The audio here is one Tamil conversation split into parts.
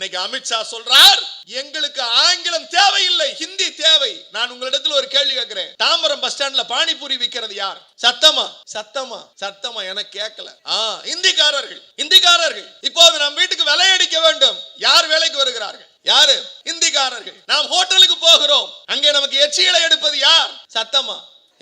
இன்னைக்கு அமித்ஷா சொல்றார் எங்களுக்கு ஆங்கிலம் தேவையில்லை, ஹிந்தி தேவை. நான் உங்களிடத்தில் ஒரு கேள்வி கேட்கிறேன். தாம்பரம் பஸ் ஸ்டாண்ட்ல பானிபூரி விக்கிறது யார்? சத்தமா சத்தமா சத்தமா எனக்கு கேட்கல. இந்திக்காரர்கள். இந்திக்காரர்கள் இப்போது நம் வீட்டுக்கு விலையடிக்க வேண்டும். யார் வேலைக்கு வருகிறார்கள்? யாரு? இந்திக்காரர்கள். நாம் ஹோட்டலுக்கு போகிறோம், அங்கே நமக்கு எச்சிகளை எடுப்பது யார்? சத்தமா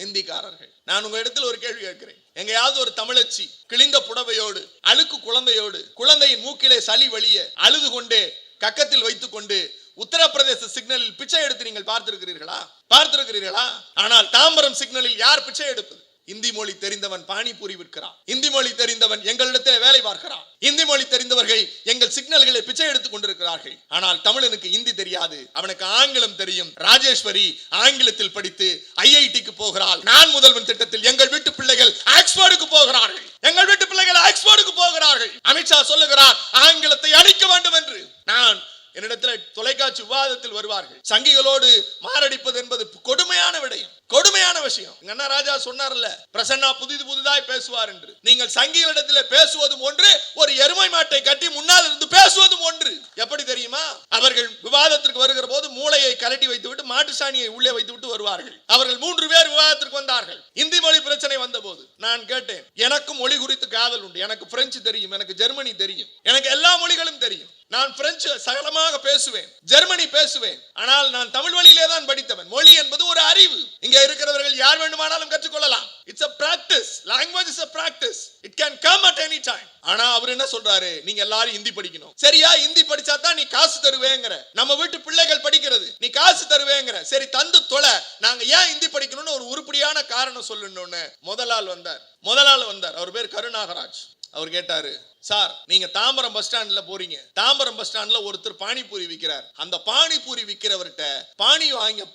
இந்திக்காரர்கள். நான் உங்க இடத்துல ஒரு கேள்வி கேட்கிறேன். எங்கேயாவது ஒரு தமிழச்சி கிழிந்த புடவையோடு, அழுக்கு குழந்தையோடு, குழந்தையின் மூக்கிலே சளி வழிய அழுது கொண்டே கக்கத்தில் வைத்துக் கொண்டு உத்தரப்பிரதேச சிக்னலில் பிச்சை எடுத்து நீங்கள் பார்த்திருக்கிறீர்களா? பார்த்திருக்கிறீர்களா? ஆனால் தாம்பரம் சிக்னலில் யார் பிச்சை எடுப்பது? இந்தி மொழி தெரிந்தவன் பானிபூரி விற்கிறான். இந்தி மொழி தெரிந்தவன் எங்களிடத்தில் வேலை பார்க்கிறான். இந்தி மொழி தெரிந்தவர்கள் எங்கள் சிக்னல்களை பிச்சை எடுத்துக் கொண்டிருக்கிறார்கள். ஆனால் தமிழனுக்கு இந்தி தெரியாது, அவனுக்கு ஆங்கிலம் தெரியும். ராஜேஸ்வரி ஆங்கிலத்தில் படித்து ஐஐடிக்கு போகிறாள். நான் முதல்வன் திட்டத்தில் எங்கள் வீட்டு பிள்ளைகள் ஆக்ஸ்போர்டுக்கு போகிறார்கள். எங்கள் வீட்டு பிள்ளைகள் ஆக்ஸ்போர்டுக்கு போகிறார்கள். அமித்ஷா சொல்லுகிறார் ஆங்கிலத்தை அழிக்க வேண்டும் என்று. நான் என்னிடத்தில் தொலைக்காட்சி விவாதத்தில் வருவார்கள். சங்கிகளோடு மாரடிப்பது என்பது கொடுமையான விடயம், கொடுமையான விஷயம். அண்ணா ராஜா சொன்னார்ல, பிரசன்னா புதிதாய் பேசுவார் என்று. நீங்கள் சங்கிகளிடத்தில் பேசுவதும் ஒன்று, ஒரு எருமை மாட்டை கட்டி முன்னால் இருந்து பேசுவதும் ஒன்று. எப்படி தெரியுமா? அவர்கள் விவாதத்திற்கு வருகிற போது மூளையை கலட்டி வைத்துவிட்டு மாட்டு சாணியை உள்ளே வைத்துவிட்டு வருவார்கள். அவர்கள் 3 பேர் விவாதத்திற்கு வந்தார்கள். இந்தி மொழி பிரச்சனை வந்த போது நான் கேட்டேன், எனக்கும் மொழி குறித்து காதல் உண்டு. எனக்கு பிரெஞ்சு தெரியும், எனக்கு ஜெர்மனி தெரியும், எனக்கு எல்லா மொழிகளும் தெரியும். நான் பிரெஞ்சு சகலமாக பேசுவேன், ஜெர்மனி பேசுவேன். ஆனால் நான் தமிழ் வழியிலே தான் படித்தவன். மொழி என்பது ஒரு அறிவு. இங்கே இருக்கிறவர்கள் யார் வேண்டுமானாலும் கற்றுக்கொள்ளலாம். It's a practice. Language is a practice. It can come at any time. ஆனா அவர் என்ன சொல்றாரு? நீங்க எல்லாரும் ஹிந்தி படிக்கணும். சரியா? ஹிந்தி படிச்சா தான் நீ காசு தருவேங்கற. நம்ம வீட்டு பிள்ளைகள் படிக்கிறது, நீ காசு தருவேங்கற. சரி தந்து தொலை. நாங்க ஏன் ஹிந்தி படிக்கணும்னு ஒரு உருப்படியான காரணம் சொல்லணும்னு முதல் ஆள் வந்தார். அவர் பேர் கருநாகராஜ். அவர் கேட்டாரு, சார் நீங்க தாம்பரம் பஸ் ஸ்டாண்ட்ல போறீங்க. தாம்பரம் பஸ் ஸ்டாண்ட்ல ஒருத்தர் பானிபூரி விற்கிறார். அந்த பானிபூரி விற்கிறவர்கிட்ட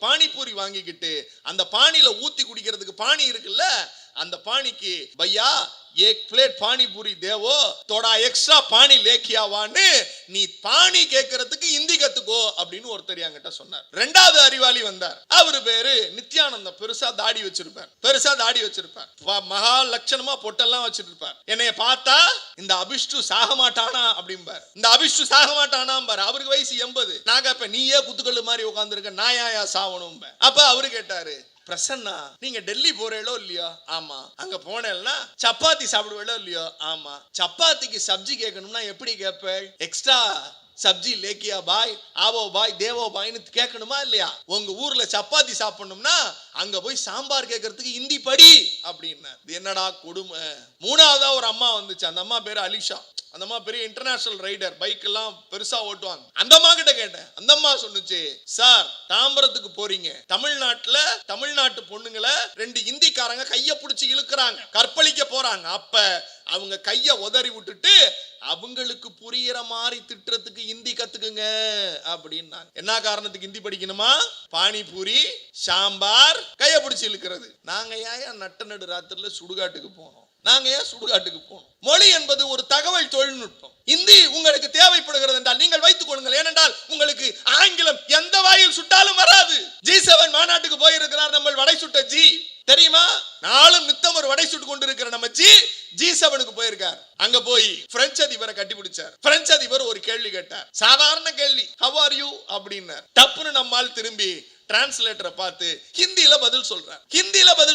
பானிபூரி வாங்கிக்கிட்டு அந்த பானியில ஊத்தி குடிக்கிறதுக்கு பானி இருக்குல்ல, அந்த பானிக்கு பையா एक प्लेट पानी पूरी देवो थोड़ा एक्स्ट्रा पानी लेके आवाன்னு நீ பானி கேக்குறதுக்கு ஹிந்தி கத்துக்கோ அப்படின்னு ஒருத்தர் என்கிட்ட சொன்னார். இரண்டாவது அறிவாளி வந்தார். அவர் பேரு நித்யானந்தம். பெருசா தாடி வச்சிருப்பார். மகா லட்சணமா பொட்டெல்லாம் வச்சிருப்பார். என்னைய பார்த்தா இந்த அபிஷ்டு சாக மாட்டானா அப்படிம்பார். இந்த அபிஷ்டு சாக மாட்டானாம்பார். அவருக்கு வயசு 80. நான் கேட்பேன், நீயே குத்துக்கல்லு மாதிரி உட்கார்ந்துருக்க, நான் ஏன் சாவணும்? அப்ப அவரு கேட்டாரு, பிரசன்னா நீங்க டெல்லி போறீங்களோ இல்லையோ? ஆமா. அங்க போனேன்னா சப்பாத்தி சாப்பிடுவேளோ இல்லையோ? ஆமா. சப்பாத்திக்கு சப்ஜி கேட்கணும்னா எப்படி கேட்பேன்? எக்ஸ்ட்ரா சப்ஜி லேக்கியா பாய், ஆவோ பாய், தேவோ பாய்னு கேட்கணுமா இல்லையா? உங்க ஊர்ல சப்பாத்தி சாப்பிடணும்னா அங்க போய் சாம்பார் கேட்கறதுக்கு ஹிந்தி படி அப்படின்னு. என்னடா கொடுமை. மூணாவதா ஒரு அம்மா வந்துச்சு. அந்த அம்மா பேரு அலிஷா. அந்த அம்மா பெரிய இன்டர்நேஷனல் ரைடர், பைக் எல்லாம் பெருசா ஓட்டுவாங்க. அந்த அம்மா கிட்ட கேட்டேன். அந்த அம்மா சொன்னுச்சு, சார் தாம்பரத்துக்கு போறீங்க, தமிழ்நாட்டு பொண்ணுங்களை 2 இந்திக்காரங்க கைய பிடிச்சி இழுக்கிறாங்க, கற்பழிக்க போறாங்க. அப்ப அவங்க கைய உதறி விட்டுட்டு அவங்களுக்கு புரியுற மாதிரி திட்டுறதுக்கு ஹிந்தி கத்துக்குங்க அப்படின்னாங்க. என்ன காரணத்துக்கு ஹிந்தி படிக்கணுமா? பானிபூரி, சாம்பார், கைய பிடிச்சி இழுக்கிறது. நாங்க ஏன் நட்ட ராத்திரில சுடுகாட்டுக்கு போனோம்? மொழி என்பது ஒரு தகவல் தொழில்நுட்பம். இந்தி உங்களுக்கு தேவைப்படுகிறது என்றால் நீங்கள் வைத்துக் கொள்ளுங்கள். ஏனென்றால் உங்களுக்கு ஆங்கிலம் எந்த வாயில் சுட்டாலும் வராது. G7 மாநாட்டுக்கு போயிருக்கிறார் நம்ம வடை சுட்ட ஜி, தெரியுமா? நாளும் நித்தம் ஒரு வடை சுட்டு கொண்டு இருக்கிற நம்ம G7க்கு போயிருக்கார். அங்க போய் பிரெஞ்சு அதிபரை கட்டிப்பிடிச்சார். பிரெஞ்சு அதிபர் ஒரு கேள்வி கேட்டார், சாதாரண கேள்வி, how are you அப்படின்னார். தப்புன்னு நம்மால் திரும்பி டிரான்ஸ்லேட்டரை பார்த்து ஹிந்தியில பதில்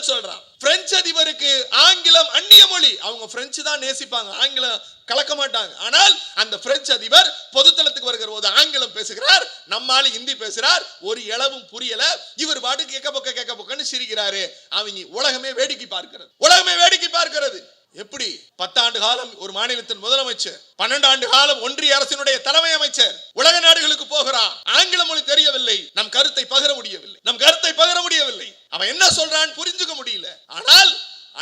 சொல்றான். பிரெஞ்சு அதிபருக்கு ஆங்கிலம் அந்நிய மொழி. அவங்க பிரெஞ்சு தான் நேசிப்பாங்க, ஆங்கிலம் கலக்க மாட்டாங்க. ஆனால் அந்த பிரெஞ்சு அதிபர் பொதுத்தளத்துக்கு வருகிற போது ஆங்கிலம் பேசுகிறார், நம்மால ஹிந்தி பேசுறார். ஒரு இளவும் புரியல. இவர் பாட்டு கேட்க போக்கன்னு சிரிக்கிறாரு. அவங்க உலகமே வேடிக்கை பார்க்கிறது. எப்படி 10 ஆண்டு காலம் ஒரு மாநிலத்தின் முதலமைச்சர், 12 ஆண்டு காலம் ஒன்றிய அரசினுடைய தலைமை அமைச்சர் உலக நாடுகளுக்கு போகிறார். ஆங்கில மொழி தெரியவில்லை, நம் கருத்தை பகிர முடியவில்லை. அவன் என்ன சொல்றான் புரிஞ்சுக்க முடியல. ஆனால்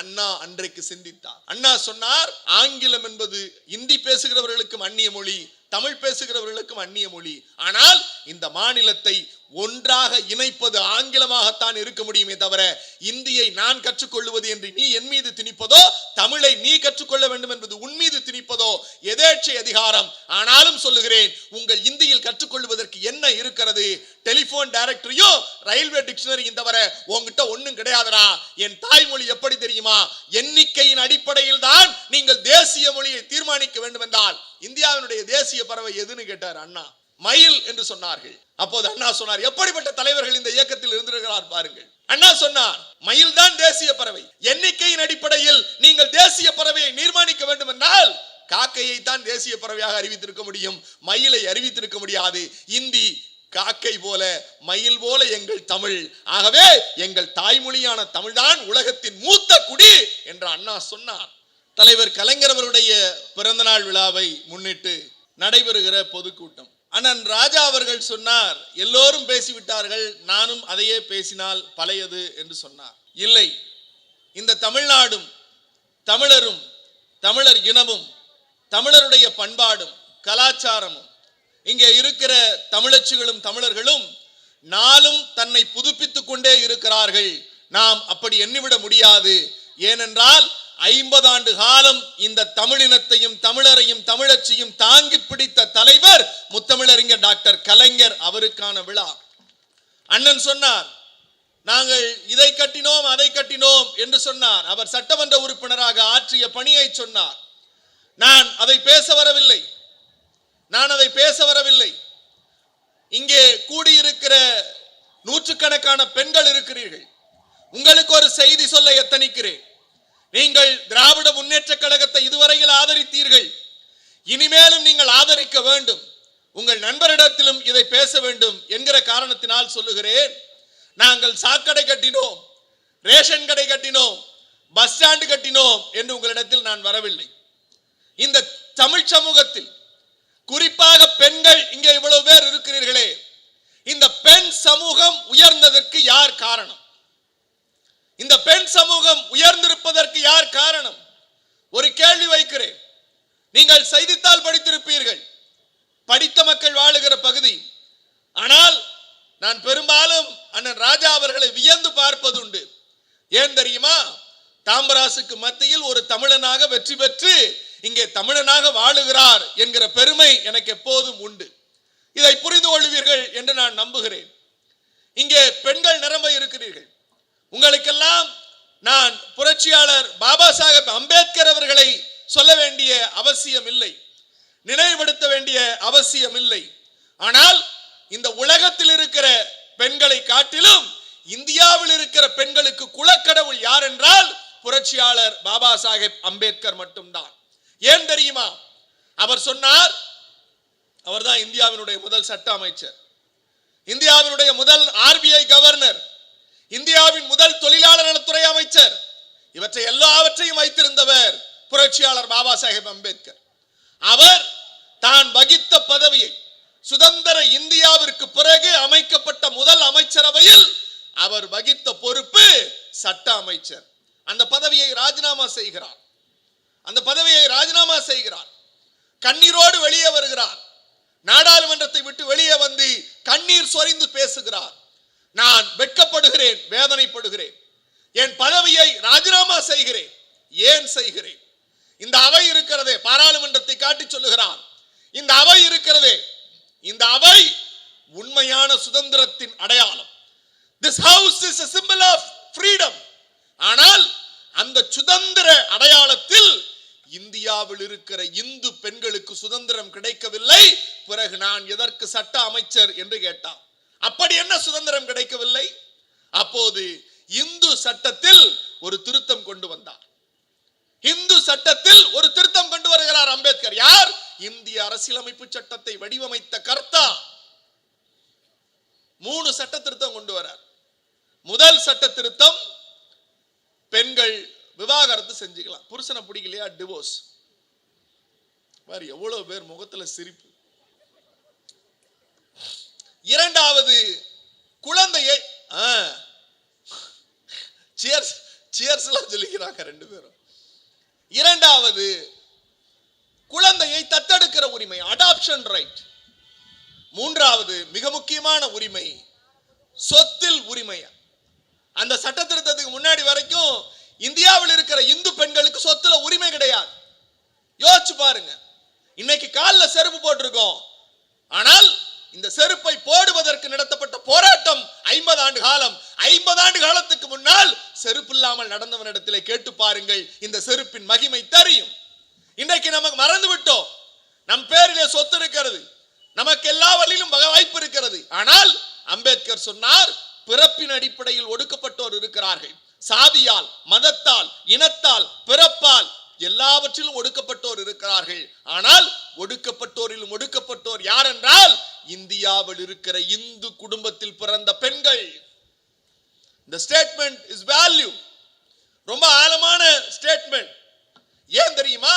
அண்ணா அன்றைக்கு சிந்தித்தார். அண்ணா சொன்னார், ஆங்கிலம் என்பது இந்தி பேசுகிறவர்களுக்கும் அந்நிய மொழி, தமிழ் பேசுகிறவர்களுக்கும் அந்நிய மொழி. ஆனால் இந்த மாநிலத்தை ஒன்றாக இணைப்பது ஆங்கிலமாகத்தான் இருக்க முடியுமே தவிர இந்தியை நான் கற்றுக்கொள்வது என்று நீ என் மீது திணிப்பதோ, தமிழை நீ கற்றுக்கொள்ள வேண்டும் என்பது உன் மீது திணிப்பதோ எதேச்சை அதிகாரம். ஆனாலும் சொல்லுகிறேன், உங்கள் இந்தியில் கற்றுக்கொள்வதற்கு என்ன இருக்கிறது? டெலிபோன் டைரக்டரியும் ரயில்வே டிக்ஷனரியும் தவிர உங்ககிட்ட ஒன்னும் கிடையாதுடா. என் தாய்மொழி எப்படி தெரியுமா? எண்ணிக்கையின் அடிப்படையில் தான் நீங்கள் தேசிய மொழியை தீர்மானிக்க வேண்டும் என்றால் இந்தியாவினுடைய தேசிய பறவை எதுன்னு கேட்டார் அண்ணா. மயில் என்று சொன்னார்கள். அப்போது அண்ணா சொன்னார், எப்படிப்பட்ட தலைவர்கள் இந்த இயக்கத்தில் இருந்திருக்கிறார் பாருங்கள். அண்ணா சொன்னார், மயில் தான் தேசிய பறவை. எண்ணிக்கையின் அடிப்படையில் நீங்கள் தேசிய பறவையை நிர்மாணிக்க வேண்டும் என்றால் காக்கையை தான் தேசிய பறவையாக அறிவித்திருக்க முடியும், மயிலை அறிவித்திருக்க முடியாது. இந்தி காக்கை போல, மயில் போல எங்கள் தமிழ். ஆகவே எங்கள் தாய்மொழியான தமிழ்தான் உலகத்தின் மூத்த குடி என்று அண்ணா சொன்னார். தலைவர் கலைஞர் அவருடைய பிறந்த நாள் விழாவை முன்னிட்டு நடைபெறுகிற பொதுக்கூட்டம். அண்ணன் ராஜா அவர்கள் சொன்னார், எல்லோரும் பேசிவிட்டார்கள், நானும் அதையே பேசினால் பழையது என்று சொன்னார். இல்லை, இந்த தமிழ்நாடும் தமிழரும் தமிழர் இனமும் தமிழருடைய பண்பாடும் கலாச்சாரமும் இங்கே இருக்கிற தமிழச்சிகளும் தமிழர்களும் நாளும் தன்னை புதுப்பித்துக் கொண்டே இருக்கிறார்கள். நாம் அப்படி எண்ணிவிட முடியாது. ஏனென்றால் 50 ஆண்டு காலம் இந்த தமிழினத்தையும் தமிழரையும் தமிழச்சியும் தாங்கி பிடித்த தலைவர் முத்தமிழறிஞர் டாக்டர் கலைஞர் அவருக்கான விழா. அண்ணன் சொன்னார், நாங்கள் இதை கட்டினோம் அதை கட்டினோம் என்று சொன்னார். அவர் சட்டமன்ற உறுப்பினராக ஆற்றிய பணியை சொன்னார். நான் அதை பேச வரவில்லை. இங்கே கூடியிருக்கிற நூற்றுக்கணக்கான பெண்கள் இருக்கிறீர்கள். உங்களுக்கு ஒரு செய்தி சொல்ல எத்தனிக்கிறேன். நீங்கள் திராவிட முன்னேற்ற கழகத்தை இதுவரையில் ஆதரித்தீர்கள், இனிமேலும் நீங்கள் ஆதரிக்க வேண்டும். உங்கள் நண்பரிடத்திலும் இதை பேச வேண்டும் என்கிற காரணத்தினால் சொல்லுகிறேன். நாங்கள் சாக்கடை கட்டினோம், ரேஷன் கடை கட்டினோம், பஸ் ஸ்டாண்டு கட்டினோம் என்று உங்களிடத்தில் நான் வரவில்லை. இந்த தமிழ் சமூகத்தில் குறிப்பாக பெண்கள் இங்கே இவ்வளவு பேர் இருக்கிறீர்களே, இந்த பெண் சமூகம் உயர்ந்ததற்கு யார் காரணம்? இந்த பெண் சமூகம் உயர்ந்திருப்பதற்கு யார் காரணம்? ஒரு கேள்வி வைக்கிறேன். நீங்கள் செய்தித்தாள் படித்திருப்பீர்கள், படித்த மக்கள் வாழுகிற பகுதி. ஆனால் நான் பெரும்பாலும் அண்ணன் ராஜா அவர்களை வியந்து பார்ப்பதுண்டு. ஏன் தெரியுமா? தாம்பராசுக்கு மத்தியில் ஒரு தமிழனாக வெற்றி பெற்று இங்கே தமிழனாக வாழுகிறார் என்கிற பெருமை எனக்கு எப்போதும் உண்டு. இதை புரிந்து கொள்வீர்கள் என்று நான் நம்புகிறேன். இங்கே பெண்கள் நிரம்ப இருக்கிறீர்கள். உங்களுக்கெல்லாம் நான் புரட்சியாளர் பாபா சாஹேப் அம்பேத்கர் அவர்களை சொல்ல வேண்டிய அவசியம் இல்லை, நினைவுபடுத்த வேண்டிய அவசியம் இல்லை. ஆனால் இந்த உலகத்தில் இருக்கிற பெண்களை காட்டிலும் இந்தியாவில் இருக்கிற பெண்களுக்கு குலக்கடவுள் யார் என்றால் புரட்சியாளர் பாபா சாஹேப் அம்பேத்கர் மட்டும்தான். ஏன் தெரியுமா? அவர் சொன்னார், அவர்தான் இந்தியாவினுடைய முதல் சட்ட அமைச்சர், இந்தியாவினுடைய முதல் RBI கவர்னர், இந்தியாவின் முதல் தொழிலாளர் நலத்துறை அமைச்சர். இவற்றை எல்லாவற்றையும் வைத்திருந்தவர் புரட்சியாளர் பாபா சாஹேப் அம்பேத்கர். அவர் தான் வகித்த பதவியை, சுதந்திர இந்தியாவிற்கு பிறகு அமைக்கப்பட்ட முதல் அமைச்சரவையில் அவர் வகித்த பொறுப்பு சட்ட அமைச்சர். அந்த பதவியை ராஜினாமா செய்கிறார். கண்ணீரோடு வெளியே வருகிறார். நாடாளுமன்றத்தை விட்டு வெளியே வந்து கண்ணீர் சொரிந்து பேசுகிறார். நான் வெட்கப்படுகிறேன், வேதனைப்படுகிறேன், என் பதவியை ராஜினாமா செய்கிறேன். ஏன் செய்கிறேன்? இந்த அவை இருக்கிறதே, பாராளுமன்றத்தை காட்டி சொல்லுகிறார், இந்த அவை இருக்கிறதே, இந்த அவை உண்மையான சுதந்திரத்தின் அடையாளம். This house is a symbol of freedom. ஆனால் அந்த சுதந்திர அடையாளத்தில் இந்தியாவில் இருக்கிற இந்து பெண்களுக்கு சுதந்திரம் கிடைக்கவில்லை. பிறகு நான் எதற்கு சட்ட அமைச்சர் என்று கேட்டார். அப்படி என்ன சுதந்திரம் கிடைக்கவில்லை? அப்போது இந்து சட்டத்தில் ஒரு திருத்தம் கொண்டு வந்தார். இந்து சட்டத்தில் ஒரு திருத்தம் கொண்டு வருகிறார் அம்பேத்கர். யார்? இந்திய அரசியலமைப்பு சட்டத்தை வடிவமைத்த கர்த்தா. 3 சட்ட திருத்தம் கொண்டு வரார். முதல் சட்ட திருத்தம், பெண்கள் விவாகரத்து செஞ்சுக்கலாம், புருஷனை பிடிக்கலையா டிவோர்ஸ். பாரு எவ்வளவு பேர் முகத்துல சிரிப்பு. இரண்டாவது, குழந்தையை சொல்லிக்கிறாங்க 2 பேரும். இரண்டாவது, குழந்தையை தத்தெடுக்கிற உரிமை, அடாப்ஷன் ரைட். மூன்றாவது, மிக முக்கியமான உரிமை, சொத்தில் உரிமை. அந்த சட்ட திருத்தத்துக்கு முன்னாடி வரைக்கும் இந்தியாவில் இருக்கிற இந்து பெண்களுக்கு சொத்துல உரிமை கிடையாது. யோசிச்சு பாருங்க. இன்னைக்கு காலில் செருப்பு போட்டிருக்கோம், ஆனால் இந்த செருப்பை போடுவதற்கு நடத்தப்பட்ட போராட்டம் 50 ஆண்டு காலம். 50 ஆண்டு காலத்துக்கு முன்னால் செருப்பு இல்லாமல் நடந்தவனிடத்திலே கேட்டு பாருங்கள், இந்த செருப்பின் மகிமை தெரியும். இன்னைக்கு நமக்கு மறந்து விட்டோம். நம் பேரிலே சொத்து இருக்கிறது, நமக்கு எல்லா குரலிலும் வாய்ப்பு இருக்கிறது. ஆனால் அம்பேத்கர் சொன்னார், பிறப்பின் அடிப்படையில் ஒடுக்கப்பட்டோர் இருக்கிறார்கள். சாதியால், மதத்தால், இனத்தால், பிறப்பால் எல்லாவற்றிலும் ஒடுக்கப்பட்டோர் இருக்கிறார்கள். ஆனால் ஒடுக்கப்பட்டோரிலும் ஒடுக்கப்பட்டோர் யார் என்றால் இந்தியாவில் இருக்கிற இந்து குடும்பத்தில் பிறந்த பெண்கள். இந்த ஸ்டேட்மெண்ட் இஸ் வேல்யூ. ரொம்ப ஆழமான ஸ்டேட்மெண்ட். ஏன் தெரியுமா?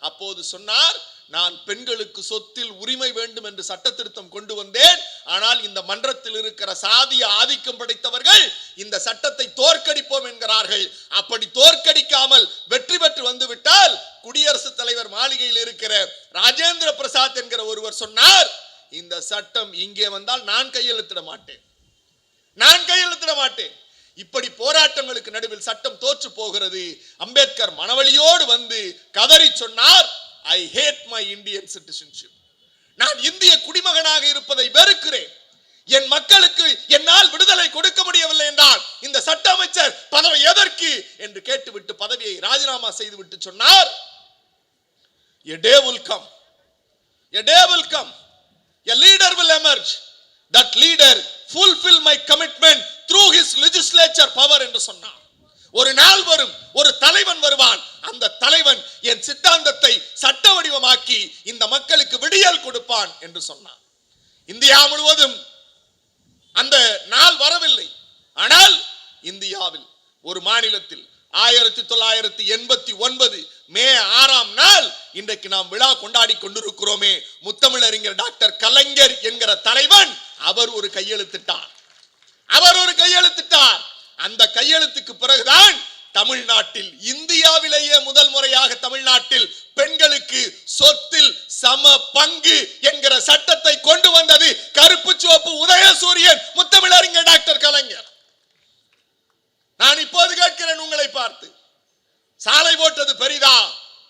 அப்போது சொன்னார், நான் பெண்களுக்கு சொத்தில் உரிமை வேண்டும் என்று சட்ட திருத்தம் கொண்டு வந்தேன். ஆனால் இந்த மன்றத்தில் இருக்கிற சாதிய ஆதிக்கம் படைத்தவர்கள் இந்த சட்டத்தை தோற்கடிப்போம் என்கிறார்கள். அப்படி தோற்கடிக்காமல் வெற்றி பெற்று வந்துவிட்டால் குடியரசுத் தலைவர் மாளிகையில் இருக்கிற ராஜேந்திர பிரசாத் என்கிற ஒருவர் சொன்னார், இந்த சட்டம் இங்கே வந்தால் நான் கையெழுத்திட மாட்டேன், நான் கையெழுத்திட மாட்டேன். இப்படி போராட்டங்களுக்கு நடுவில் சட்டம் தோற்று போகிறது. அம்பேத்கர் மனவழியோடு வந்து கதறி சொன்னார், I hate my Indian citizenship. நான் இந்திய குடிமகனாக இருப்பதை வெறுக்கிறேன். என் மக்களுக்கு என்னால் விடுதலை கொடுக்க முடியவில்லை என்றால் இந்த சட்ட அமைச்சர் பதவி எதற்கு என்று கேட்டுவிட்டு பதவியை ராஜினாமா செய்துவிட்டு சொன்னார், a day will come, a day will come, a leader will emerge, that leader fulfill my commitment through his legislature power என்று சொன்னார். ஒரு நாள் வரும், ஒரு தலைவன் வருவான், அந்த தலைவன் என் சித்தாந்தத்தை சட்ட வடிவமாக்கி இந்த மக்களுக்கு விடியல் கொடுப்பான் என்று சொன்னான். இந்தியா முழுவதும் அந்த நாள் வரவில்லை. ஆனால் இந்தியாவில் ஒரு மாநிலத்தில் 1989 மே 6ஆம் நாள் இன்றைக்கு நாம் விழா கொண்டாடி கொண்டிருக்கிறோமே, முத்தமிழறிஞர் டாக்டர் கலைஞர் என்கிற தலைவன் அவர் ஒரு கையெழுத்திட்டார். அந்த கையெழுத்துக்கு பிறகுதான் தமிழ்நாட்டில், இந்தியாவிலேயே முதல் முறையாக தமிழ்நாட்டில் பெண்களுக்கு சொத்தில் சம பங்கு என்கிற சட்டத்தை கொண்டு வந்தது கருப்பு சிவப்பு உதயசூரியன் முத்தமிழறிஞர் டாக்டர் கலைஞர். நான் இப்போது கேட்கிறேன் உங்களை பார்த்து, சாலை போட்டது பெரிதா,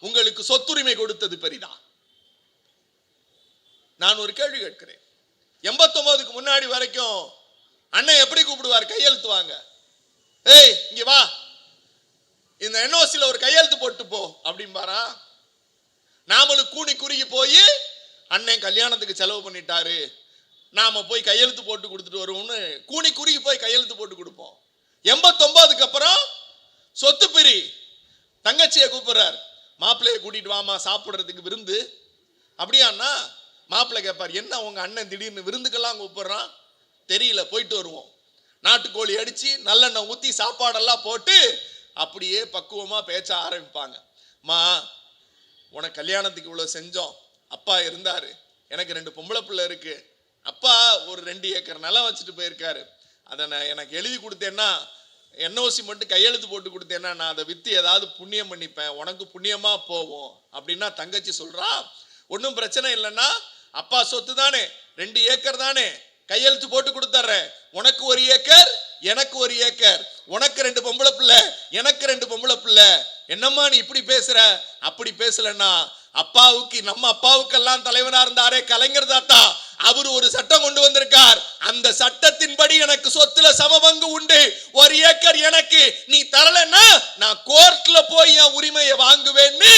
உங்களுக்கு சொத்துரிமை கொடுத்தது பெரிதா? நான் ஒரு கேள்வி கேட்கிறேன். 89க்கு முன்னாடி வரைக்கும் அண்ணன் எப்படி கூப்பிடுவார்? கையெழுத்து வாங்க, ஏய் இங்க வா, இந்த என்ஓசில ஒரு கையெழுத்து போட்டு போ அப்படிம்பாரா? நாமளும் கூனி குறுகி போய் அண்ணன் கல்யாணத்துக்கு செலவு பண்ணிட்டாரு, நாம போய் கையெழுத்து போட்டு கொடுத்துட்டு வருவோம்னு கூனி குறுகி போய் கையெழுத்து போட்டு கொடுப்போம். 89க்கு அப்புறம் சொத்து பிரி, தங்கச்சியை கூப்பிடுறார், மாப்பிள்ளையை கூட்டிட்டு வாமா சாப்பிடுறதுக்கு விருந்து. அப்படியாண்ணா மாப்பிள்ளை கேட்பார், என்ன உங்க அண்ணன் திடீர்னு விருந்துக்கெல்லாம் கூப்பிடுறான்? தெரியல, போயிட்டு வருவோம். நாட்டுக்கோழி அடிச்சு நல்லெண்ணெய் ஊத்தி சாப்பாடெல்லாம் போட்டு அப்படியே பக்குவமா பேச்ச ஆரம்பிப்பாங்க. மா, உனக்கு கல்யாணத்துக்கு இவ்வளவு செஞ்சோம், அப்பா இருந்தாரு, எனக்கு 2 பொம்பளை பிள்ளை இருக்கு, அப்பா ஒரு 2 ஏக்கர் நிலம் வச்சுட்டு போயிருக்காரு, அதை நான் எனக்கு எழுதி கொடுத்தேன்னா, என்ஓசி மட்டும் கையெழுத்து போட்டு கொடுத்தேன்னா நான் அதை வித்து ஏதாவது புண்ணியம் பண்ணிப்பேன், உனக்கு புண்ணியமா போவோம் அப்படின்னா தங்கச்சி சொல்றா, ஒன்றும் பிரச்சனை இல்லைன்னா அப்பா சொத்து தானே, 2 ஏக்கர் தானே, கையெழுத்து போட்டு கொடுத்துறேன், உனக்கு 1 ஏக்கர் எனக்கு 1 ஏக்கர், உனக்கு 2 பொம்பளை பிள்ளை எனக்கு 2 பொம்பளை பிள்ளை. என்னம்மா நீ இப்படி பேசுற? அப்படி பேசலன்னா அப்பாவுக்கு, நம்ம அப்பாவுக்கெல்லாம் தலைவனா இருந்தாரே கலைஞர் தாத்தா, அவர் ஒரு சட்டம் கொண்டு வந்திருக்கார், அந்த சட்டத்தின்படி எனக்கு சொத்துல சமபங்கு உண்டு, 1 ஏக்கர் எனக்கு, நீ தரலன்னா நான் கோர்ட்ல போய் என் உரிமையை வாங்குவேன்னு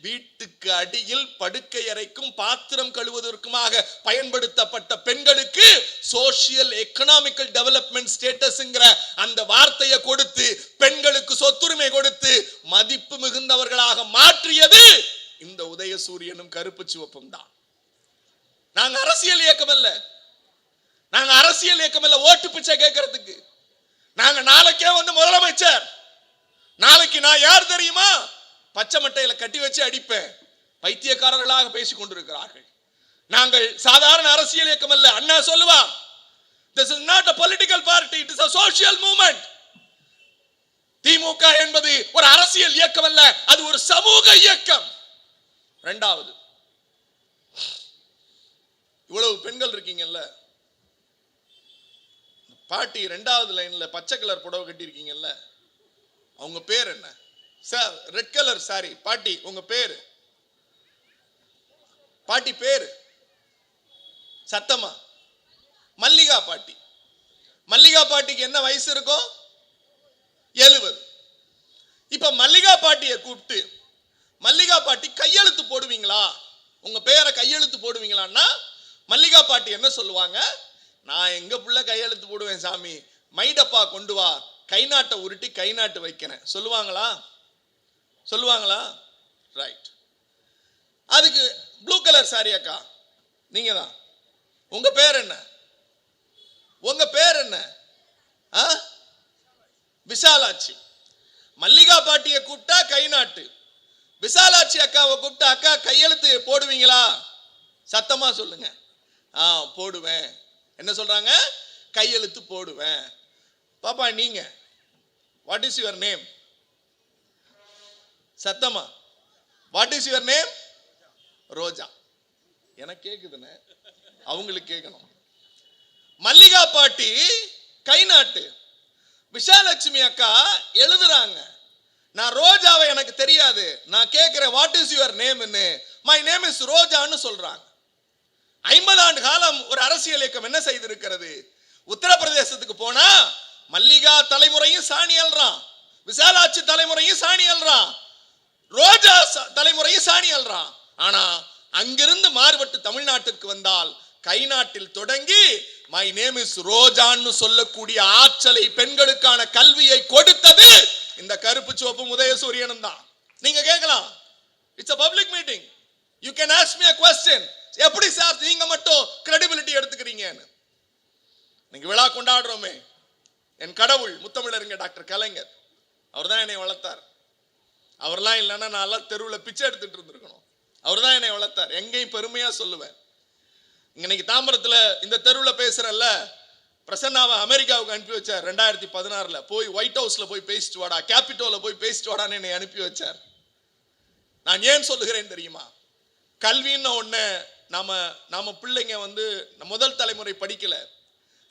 வீட்டுக்கு அடியில் படுக்கை அறைக்கும் பாத்திரம் கழுவுவதற்குமாக பயன்படுத்தப்பட்ட பெண்களுக்கு சோசியல் எக்கனாமிக்கல் டெவலப்மெண்ட் ஸ்டேட்டஸ்ங்கிற அந்த வார்த்தையை கொடுத்து பெண்களுக்கு சொத்துரிமை கொடுத்து மதிப்பு மிகுந்தவர்களாக மாற்றியது இந்த உதயசூரியனும் கருப்பு சிவப்பும் தான். நாங்க அரசியல் இயக்கம் இல்ல, ஓட்டு பிச்சை கேட்கறதுக்கு. நாங்க நாளைக்கே வந்து முதலமைச்சர், நாளைக்கு நான் யார் தெரியுமா, பச்சை மட்டையில கட்டி வச்சு அடிப்பேன், பைத்தியக்காரர்களாக பேசிக் கொண்டிருக்கிறார்கள். நாங்கள் சாதாரண அரசியல் இயக்கம் அல்ல. அண்ணா சொல்லுவா, this is not a political party, it is a social movement. திமுக என்பது ஒரு அரசியல் இயக்கம் அல்ல, அது ஒரு சமூக இயக்கம். இரண்டாவது, இவ்வளவு பெண்கள் இருக்கீங்கல்ல, பாட்டி 2வது லைன்ல பச்சை கலர் புடவை கட்டி இருக்கீங்கல்ல, அவங்க பேர் என்ன? சார் ரெட் கலர் சாரி, பாட்டி உங்க பேரு? பாட்டி பேரு சத்தமா? மல்லிகா பாட்டி. மல்லிகா பாட்டிக்கு என்ன வயசு இருக்கும்? 70. இப்ப மல்லிகா பாட்டியை கூப்பிட்டு, மல்லிகா பாட்டி கையெழுத்து போடுவீங்களா, உங்க பேரை கையெழுத்து போடுவீங்களான்னா மல்லிகா பாட்டி என்ன சொல்லுவாங்க? நான் எங்க புள்ள கையெழுத்து போடுவேன் சாமி, மைடப்பா கொண்டு வா, கை நாட்டை உருட்டி கை நாட்டு வைக்கிறேன் சொல்லுவாங்களா? சொல்லுவாங்களா? ரைட். அதுக்கு ப்ளூ கலர் சாரி அக்கா நீங்க தான். உங்க பேர் என்ன? உங்க பேர் என்ன? விசாலாட்சி. மல்லிகா பாட்டியை கூப்பிட்டா கை நாட்டு, விசாலாட்சி அக்காவை கூப்பிட்டா அக்கா கையெழுத்து போடுவீங்களா? சத்தமா சொல்லுங்க. போடுவேன். என்ன சொல்றாங்க? கையெழுத்து போடுவேன். பாப்பா நீங்க வாட் இஸ் யுவர் நேம்? சத்தமா வாட் இஸ் யுவர் நேம்? ரோஜா. எனக்கு கேக்குதுன்னு அவங்களுக்கு கேட்கணும். மல்லிகா பாட்டி கை நாட்டு, விஷாலட்சுமி அக்கா எழுதுறாங்க. நான் ரோஜாவை எனக்கு தெரியாது, நான் கேட்கிறேன் what is your name? My name is ரோஜான்னு சொல்றாங்க. 50 ஆண்டு காலம் ஒரு அரசியல் இயக்கம் என்ன செய்திருக்கிறது? உத்தரப்பிரதேசத்துக்கு போனா மல்லிகா தலைமுறையும் சாணி அல்றான், விசாலாட்சி தலைமுறையும் சாணி அல்றான், ரோஜா தலைமுறையும் சாணி அல்றான். ஆனா அங்கிருந்து மாறுபட்டு தமிழ்நாட்டிற்கு வந்தால் கை நாட்டில் தொடங்கி மை நேம் இஸ் ரோஜான்னு சொல்லக்கூடிய ஆற்றலை, பெண்களுக்கான கல்வியை கொடுத்தது இந்த கருப்பு சிவப்பு உதயசூரியனும் தான். நீங்க கேட்கலாம், it's a public meeting, you can ask me a question. எப்படி சார் நீங்க மட்டும் கிரெடிபிலிட்டி எடுத்துக்கிறீங்கன்னு? நீங்க விழா கொண்டாடுறோமே, என் கடவுள் முத்தமிழறிஞர் டாக்டர் கலைஞர், அவர் தான் என்னை வளர்த்தார். அவர்லாம் இல்லைன்னா நான் எல்லாம் தெருவில் பிச்சை எடுத்துட்டு இருந்திருக்கணும். அவர் தான் என்னை வளர்த்தார். எங்கேயும் பெருமையா சொல்லுவேன். இன்னைக்கு தாம்பரத்தில் இந்த தெருவில் பேசுறல்ல, பிரசன்னாவை அமெரிக்காவுக்கு அனுப்பி வச்சார் 2016. போய் ஒயிட் ஹவுஸ்ல போய் பேசிட்டு வாடா, கேபிட்டோல போய் பேசிட்டு வாடான்னு என்னை அனுப்பி வச்சார். நான் ஏன் சொல்லுகிறேன் தெரியுமா? கல்வின்னு ஒன்று நாம பிள்ளைங்க முதல் தலைமுறை படிக்கல,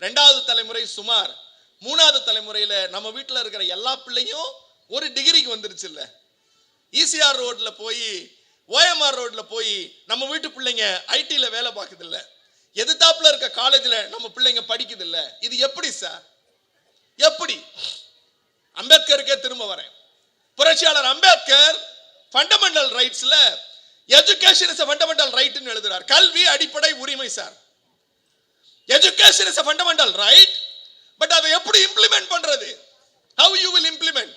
2வது தலைமுறை சுமார், 3வது தலைமுறையில நம்ம வீட்டில் இருக்கிற எல்லா பிள்ளையும் ஒரு டிகிரிக்கு வந்துருச்சு இல்ல. ஈசிஆர் ரோட்ல போய், ஓஎம்ஆர் ரோட்ல போய் நம்ம வீட்டு பிள்ளைங்க ஐடில வேலை பார்க்குது இல்ல, எதிர்த்தாப்புல இருக்க காலேஜில் நம்ம பிள்ளைங்க படிக்குது இல்ல. இது எப்படி சார்? எப்படி? அம்பேத்கருக்கே திரும்ப வரேன். புரட்சியாளர் அம்பேத்கர் ஃபண்டமெண்டல் ரைட்ஸ்ல education is a fundamental right ன்னு எழுதுறார். கல்வி அடிப்படை உரிமை sir. Education is a fundamental right, but அதை எப்படி இம்ப்ளிமெண்ட் பண்றது? how you will implement?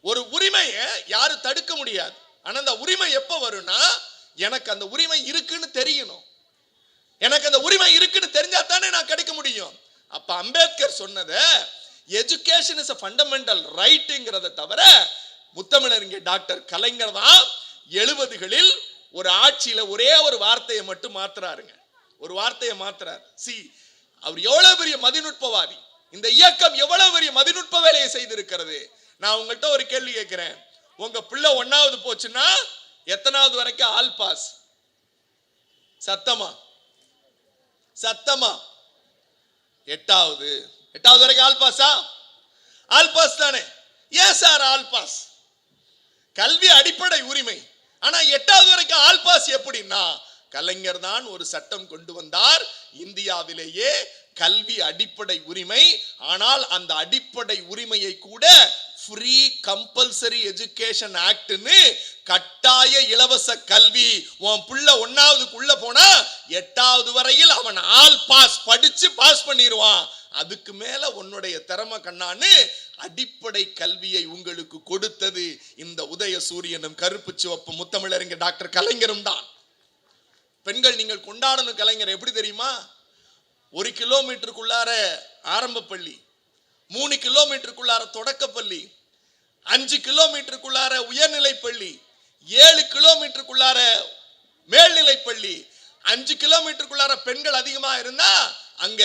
ஒரு உரிமையை யாரு தடுக்க முடியாது. ஆனா அந்த உரிமை எப்ப வரும்னா, எனக்கு அந்த உரிமை இருக்குன்னு தெரியணும். எனக்கு அந்த உரிமை இருக்குன்னு தெரிஞ்சா தானே நான் கிடைக்க முடியும். அப்ப அம்பேத்கர் சொன்னதை எஜுகேஷன் இஸ் a fundamental ரைட்ங்கிறத தவிர முத்தமிழறிஞர் டாக்டர் கலைஞர் தான் 70களில் ஒரு ஆட்சியில ஒரே ஒரு வார்த்தையை மட்டும் மாத்துறாருங்க. ஒரு வார்த்தையை மாத்துறார். அவர் எவ்வளவு பெரிய மதிநுட்பவாதி, இந்த இயக்கம் எவ்வளவு பெரிய மதிநுட்ப வேலையை செய்திருக்கிறது. நான் உங்கள்கிட்ட ஒரு கேள்வி கேட்கிறேன். உங்க பிள்ளை 1வது போச்சுன்னா எத்தனாவது வரைக்கும் ஆல் பாஸ்? சத்தமா சத்தமா 8வது வரைக்கும் ஆல் பாஸா? ஆல் பாஸ் தானே? ஏன் சார் ஆல் பாஸ்? கல்வி அடிப்படை உரிமை. ஆனா 8வது வரைக்கும் ஆல் பாஸ் எப்படின்னா, கலைஞர் தான் ஒரு சட்டம் கொண்டு வந்தார். இந்தியாவிலேயே கல்வி அடிப்படை உரிமை. ஆனால் அந்த அடிப்படை உரிமையை கூட ஃப்ரீ கம்பல்சரி எஜுகேஷன் ஆக்ட்னு, கட்டாய இலவச கல்வி. உன் புள்ள 1வதுக்குள்ள போனா 8வது வரையில் அவன் ஆல் பாஸ், படிச்சு பாஸ் பண்ணிடுவான். அதுக்கு மேல உன்னுடைய திறமை கண்ணான்னு அடிப்படை கல்வியை உங்களுக்கு கொடுத்தது இந்த உதயசூரியனும் கருப்பு சிவப்பு முத்தமிழறிஞர் டாக்டர் கலைஞரும் தான். பெண்கள் நீங்கள் கொண்டாடணும் கலைஞர். எப்படி தெரியுமா? 1 கிலோமீட்டருக்குள்ளார ஆரம்ப பள்ளி, 3 கிலோமீட்டருக்குள்ளார தொடக்கப்பள்ளி, 5 கிலோமீட்டருக்குள்ளார உயர்நிலை பள்ளி, 7 கிலோமீட்டருக்குள்ளார மேல்நிலை பள்ளி, 5 கிலோமீட்டருக்குள்ளார பெண்கள் அதிகமா இருந்தா அங்க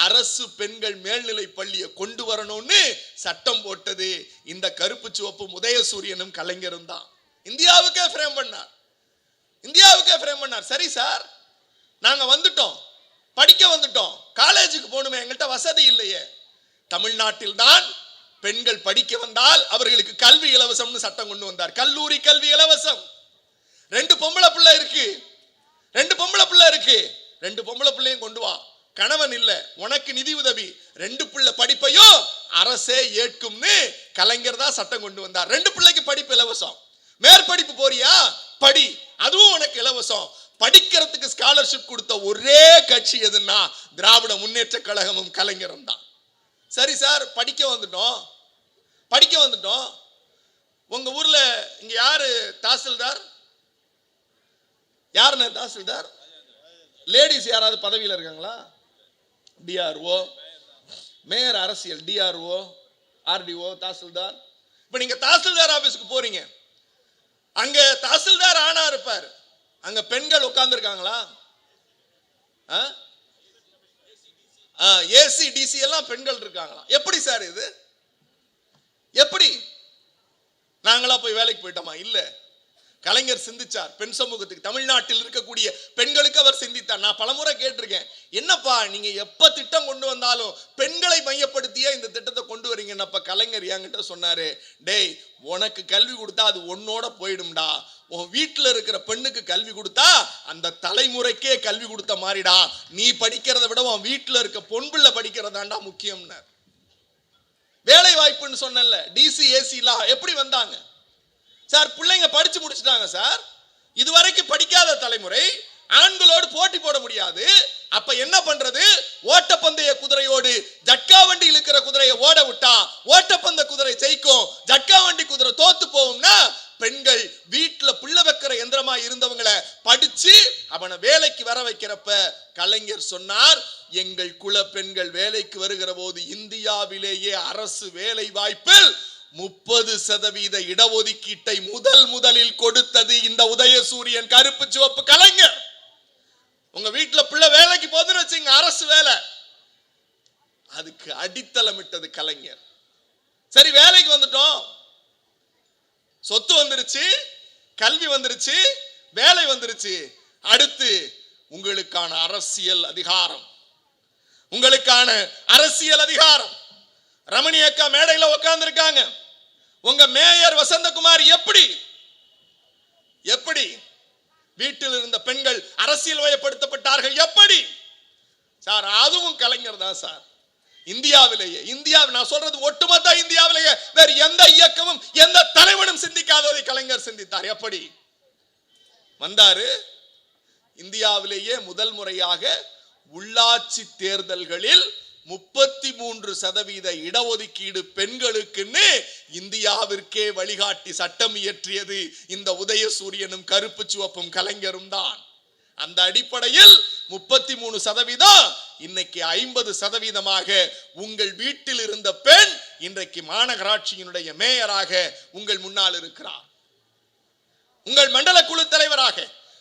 அரசு பெண்கள் மேல்நிலை பள்ளியை கொண்டு வரணும்னு சட்டம் போட்டது இந்த கருப்பு சிவப்பு உதயசூரியனும் கலைஞரும் தான். இந்தியாவுக்கே ஃப்ரேம் பண்ணார். சரி சார், நாங்க வந்துட்டோம், படிக்க வந்துட்டோம், காலேஜுக்கு போகணுமே, எங்கள்கிட்ட வசதி இல்லையே. தமிழ்நாட்டில் தான் பெண்கள் படிக்க வந்தால் அவர்களுக்கு கல்வி இலவசம்னு சட்டம் கொண்டு வந்தார். கல்லூரி கல்வி இலவசம். 2 பொம்பளை பிள்ளை இருக்கு, 2 பொம்பளை பிள்ளையும் கொண்டு வா. கணவன் இல்ல, உனக்கு நிதி உதவி, 2 பிள்ளை படிப்பையும் அரசே ஏற்கும்னு கலைஞர் தான் சட்டம் கொண்டு வந்தார். 2 பிள்ளைக்கு படிப்பு இலவசம். மேற்படிப்பு போறியா படி, அதுவும் உனக்கு இலவசம். படிக்கிறதுக்கு ஸ்காலர்ஷிப் கொடுத்த ஒரே கட்சி எதுன்னா திராவிட முன்னேற்ற கழகமும் கலைஞரும் தான். சரி சார், படிக்க வந்துட்டோம். உங்க ஊர்ல இங்க யாரு தாசில்தார்? யாருன்னு தாசில்தார்? லேடிஸ் யாராவது பதவியில் இருக்காங்களா? டிஆர்ஓ, மேயர், அரசியல், டிஆர்ஓ, ஆர்டிஓ, தாசில்தார். இப்ப நீங்க தாசில்தார் ஆபீஸ்க்கு போறீங்க, அங்க தாசில்தார் ஆணா இருப்பார், அங்க பெண்கள் உட்கார்ந்து இருக்காங்களா? ஏசி டிசி எல்லாம் பெண்கள் இருக்காங்களா? எப்படி சார் இது? எப்படி? நாங்களா போய் வேலைக்கு போயிட்டோமா? இல்ல, கலைஞர் சிந்திச்சார். பெண் சமூகத்துக்கு, தமிழ்நாட்டில் இருக்கக்கூடிய பெண்களுக்கு அவர் சிந்தித்தார். நான் பலமுறை கேட்டிருக்கேன், என்னப்பா நீங்க எப்ப திட்டம் கொண்டு வந்தாலும் பெண்களை மையப்படுத்தியே இந்த திட்டத்தை கொண்டு வரீங்கன்னப்ப கலைஞர் என்கிட்ட சொன்னாரு, டேய் உனக்கு கல்வி கொடுத்தா அது உன்னோட போயிடும்டா, உன் வீட்டுல இருக்கிற பெண்ணுக்கு கல்வி கொடுத்தா அந்த தலைமுறைக்கே கல்வி கொடுத்த மாதிரிடா, நீ படிக்கிறத விட உன் வீட்டுல இருக்க பொன் பிள்ளை படிக்கிறதாண்டா முக்கியம்னார். வேலை வாய்ப்புன்னு சொன்னல, டிசி ஏசிலாம் எப்படி வந்தாங்க சார்? பிள்ளைங்க படிச்சு முடிச்சுட்டாங்க சார். இதுவரைக்கும் படிக்காத தலைமுறை ஆண்களோடு போட்டி போட முடியாது. அப்ப என்ன பண்றது? ஓட்டப்பந்தய குதிரையோடு ஜட்கா வண்டி இழுக்கிற குதிரையை ஓட விட்டா ஓட்டப்பந்த குதிரை ஜெயிக்கும், ஜட்கா வண்டி குதிரை தோத்து போகும்னா பெண்கள் வீட்டுல பிள்ளை வைக்கிற எந்திரமா இருந்தவங்களை படிச்சு அவனை வேலைக்கு வர வைக்கிறப்ப கலைஞர் சொன்னார், எங்கள் குல பெண்கள் வேலைக்கு வருகிற போது இந்தியாவிலேயே அரசு வேலை வாய்ப்பில் 30% இடஒதுக்கீட்டை முதலில் கொடுத்தது இந்த உதயசூரியன் கருப்பு சிவப்பு கலைஞர். உங்க வீட்டுல பிள்ளை வேலைக்கு போதுன்னு வச்சுங்க, அரசு வேலை, அதுக்கு அடித்தளமிட்டது கலைஞர். சரி, வேலைக்கு வந்துட்டோம், சொத்து வந்துருச்சு, கல்வி வந்துருச்சு, வேலை வந்துருச்சு, அடுத்து உங்களுக்கான அரசியல் அதிகாரம். ரமணி அக்கா மேடையில உட்கார்ந்து இருக்காங்க. உங்க மேயர் வசந்தகுமார் எப்படி வீட்டில் இருந்த பெண்கள் அரசியல் வயப்படுத்தப்பட்டார்கள்? எப்படி சார்? அதுவும் கலைஞர் தான் சார். நான் சொல்றது ஒட்டுமொத்த இந்தியாவிலேயே வேறு எந்த இயக்கமும் எந்த தலைவனும் சிந்திக்காததை கலைஞர் சிந்தித்தார். எப்படி வந்தாரு? இந்தியாவிலேயே முதல் முறையாக உள்ளாட்சி தேர்தல்களில் 33% இடஒதுக்கீடு பெண்களுக்குன்னு இந்தியாவிற்கே வழிகாட்டி சட்டம் இயற்றியது இந்த உதயசூரியனும் கருப்பு சிவப்பும் கலைஞரும் தான். அந்த அடிப்படையில் 33% இன்னைக்கு 50% உங்கள் வீட்டில் இருந்த பெண் இன்றைக்கு மாநகராட்சியினுடைய மேயராக உங்கள் முன்னால் இருக்கிறார், உங்கள் மண்டல குழு தலைவராக,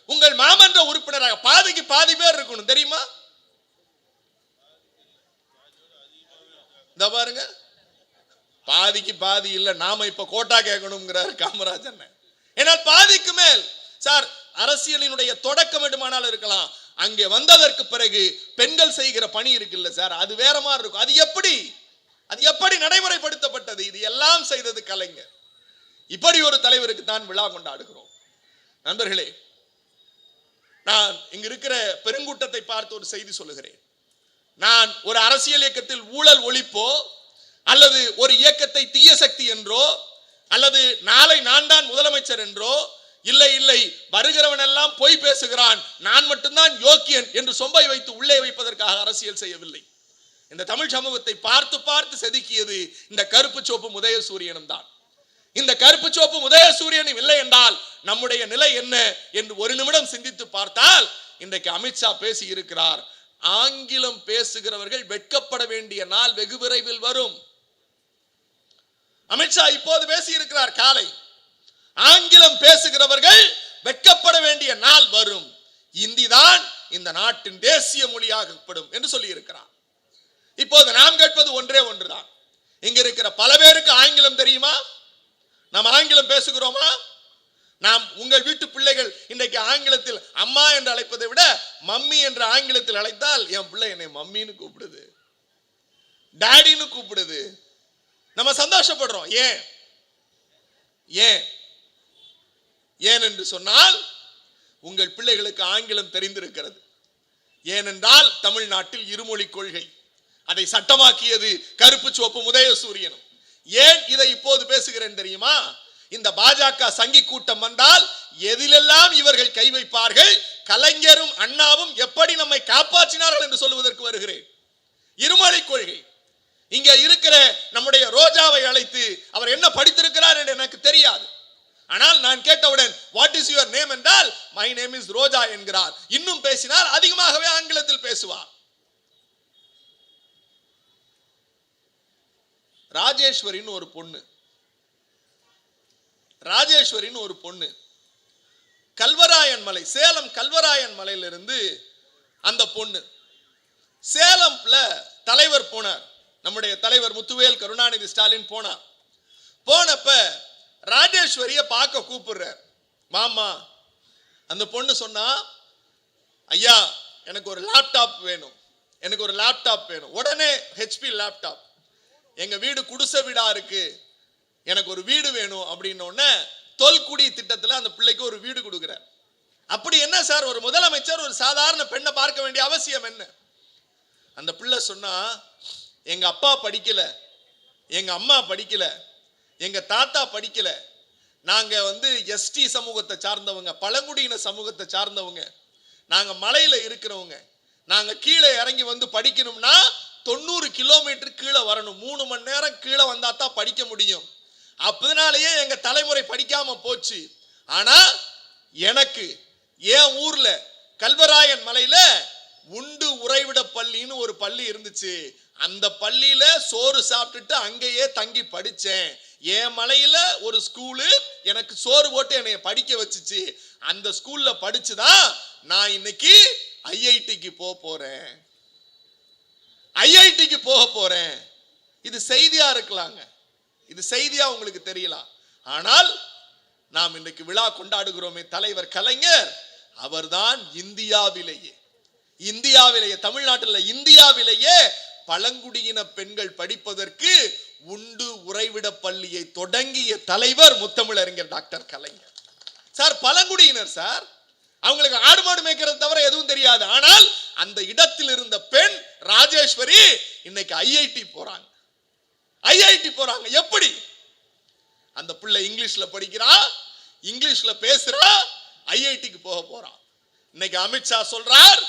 உங்கள் மாமன்ற உறுப்பினராக. பாதிக்கு பாதி பேர் இருக்கணும் தெரியுமா? இந்த பாருங்க, பாதிக்கு பாதி இல்ல, நாம இப்ப கோட்டா கேட்கணும்ங்கிறார் காமராஜன். ஏனால் பாதிக்கு மேல் சார் அரசியலினுடைய தொடக்கம் வேண்டுமானால் இருக்கலாம், அங்கே வந்ததற்கு பிறகு பெண்கள் செய்கிற பணி இருக்குல்ல சார், அது வேற மாதிரி இருக்கும். அது எப்படி நடைமுறைப்படுத்தப்பட்டது? இது எல்லாம் செய்தது கலைஞர். இப்படி ஒரு தலைவருக்கு தான் விழா கொண்டாடுகிறோம். நண்பர்களே, நான் இங்க இருக்கிற பெருங்கூட்டத்தை பார்த்து ஒரு செய்தி சொல்லுகிறேன். நான் ஒரு அரசியல் இயக்கத்தில் ஊழல் ஒழிப்போ அல்லது ஒரு இயக்கத்தை தீய சக்தி என்றோ அல்லது நாளை நான் தான் முதலமைச்சர் என்றோ இல்லை வருகிறவன் எல்லாம் பொய் பேசுகிறான், நான் மட்டும்தான் யோக்கியன் என்று சொம்பை வைத்து உள்ளே வைப்பதற்காக அரசியல் செய்யவில்லை. இந்த தமிழ் சமூகத்தை பார்த்து செதுக்கியது இந்த கருப்பு சோப்பு உதயசூரியனும் தான். இந்த கருப்பு சோப்பு உதயசூரியனும் இல்லை என்றால் நம்முடைய நிலை என்ன என்று ஒரு நிமிடம் சிந்தித்து பார்த்தால், இன்றைக்கு அமித்ஷா பேசி இருக்கிறார், ஆங்கிலம் பேசுகிறவர்கள் வெட்கப்பட வேண்டிய நாள் வெகு விரைவில் வரும். அமித்ஷா இப்போது பேசி இருக்கிறார், காலை ஆங்கிலம் பேசுகிறவர்கள் வெட்கப்பட வேண்டிய நாள் வரும், இந்தி தான் இந்த நாட்டின் தேசிய மொழியாகப்படும் என்று சொல்லி இருக்கிறார். இப்போது நாம் கேட்பது ஒன்றே ஒன்றுதான். இங்க இருக்கிற பல பேருக்கு ஆங்கிலம் தெரியுமா? நாம் ஆங்கிலம் பேசுகிறோமா? நாம் உங்கள் வீட்டு பிள்ளைகள் இன்றைக்கு ஆங்கிலத்தில் அம்மா என்று அழைப்பதை விட மம்மி என்று ஆங்கிலத்தில் அழைத்தால், என் பிள்ளை என்னை மம்மின்னு கூப்பிடுது, டாடின்னு கூப்பிடுது, நம்ம சந்தோஷப்படுறோம். ஏன் என்று சொன்னால் உங்கள் பிள்ளைகளுக்கு ஆங்கிலம் தெரிந்திருக்கிறது. ஏனென்றால் தமிழ்நாட்டில் இருமொழி கொள்கை, அதை சட்டமாக்கியது கருப்பு சிவப்பு உதயசூரியனும். ஏன் இதை இப்போது பேசுகிறேன் தெரியுமா? இந்த பாஜக சங்கி கூட்டம் வந்தால் எதிலெல்லாம் இவர்கள் கை வைப்பார்கள், கலைஞரும் அண்ணாவும் எப்படி நம்மை காப்பாற்றினார்கள் என்று சொல்வதற்கு வருகிறேன். இருமொழி கொள்கை. இங்க இருக்கிற நம்முடைய ரோஜாவை அழைத்து அவர் என்ன படித்திருக்கிறார் என்று எனக்கு தெரியாது. ஆனால் நான் கேட்டவுடன் வாட் இஸ் யுவர் நேம் என்றால் மை நேம் இஸ் ரோஜா என்கிறார். இன்னும் பேசினால் அதிகமாகவே ஆங்கிலத்தில் பேசுவார். ராஜேஸ்வரின்னு ஒரு பொண்ணு கல்வராயன் மலை, சேலம் கல்வராயன் மலையிலிருந்து அந்த பொண்ணு சேலம்ல தலைவர் போனார். நம்முடைய தலைவர் முத்துவேல் கருணாநிதி ஸ்டாலின் போனப்ப ராஜேஸ்வரிய பார்க்க கூப்பிடுறார். மாமா, அந்த பொண்ணு சொன்னா, ஐயா எனக்கு ஒரு லேப்டாப் வேணும், உடனே ஹெச்பி லேப்டாப், எங்க வீடு குடிசை வீடா இருக்கு, எனக்கு ஒரு வீடு வேணும் அப்படின்னோடனே தொல்குடி திட்டத்தில் அந்த பிள்ளைக்கு ஒரு வீடு கொடுக்குறார். அப்படி என்ன சார் ஒரு முதலமைச்சர் ஒரு சாதாரண பெண்ணை பார்க்க வேண்டிய அவசியம் என்ன? அந்த பிள்ளை சொன்னா, எங்க அப்பா படிக்கல, எங்க அம்மா படிக்கல, எங்க தாத்தா படிக்கல, நாங்க எஸ்டி சமூகத்தை சார்ந்தவங்க, பழங்குடியின சமூகத்தை சார்ந்தவங்க, நாங்க மலையில இருக்கிறவங்க, நாங்க கீழே இறங்கி படிக்கணும்னா 90 கிலோமீட்டர் கீழே வரணும், 3 மணி நேரம் கீழே வந்தா தான் படிக்க முடியும். அதனாலேயே எங்க தலைமுறை படிக்காம போச்சு. ஆனா எனக்கு என் ஊர்ல கல்வராயன் மலையில உண்டு உறைவிட பள்ளின்னு ஒரு பள்ளி இருந்துச்சு. அந்த பள்ளியில சோறு சாப்பிட்டுட்டு அங்கேயே தங்கி படிச்சேன். என் மலையில ஒரு ஸ்கூலு எனக்கு சோறு போட்டு என்னை படிக்க வச்சுச்சு. அந்த ஸ்கூல்ல படிச்சுதான் நான் இன்னைக்கு ஐஐடிக்கு போக போறேன். இது செய்தியா இருக்கலாங்க, இது செய்தியா உங்களுக்கு தெரியலாம். ஆனால் நாம் இன்னைக்கு விழா கொண்டாடுகிறோமே தலைவர் கலைஞர், அவர்தான் இந்தியாவிலேயே தமிழ்நாட்டில் இந்தியாவிலேயே பழங்குடியின பெண்கள் படிப்பதற்கு உண்டு உறைவிட பள்ளியை தொடங்கிய தலைவர் முத்தமிழறிஞர் டாக்டர் கலைஞர். சார் பழங்குடியினர் சார், அவங்களுக்கு ஆடு மாடு மேய்க்கிறது தவிர எதுவும் தெரியாது. ஆனால் அந்த இடத்தில் இருந்த பெண் ராஜேஸ்வரி இன்னைக்கு ஐஐடி போறாங்க. எப்படி? அந்த பிள்ளை இங்கிலீஷ்ல படிக்கிறா, இங்கிலீஷ்ல பேசுறா, ஐஐடிக்கு போக போறான். இன்னைக்கு அமித்ஷா சொல்றார்,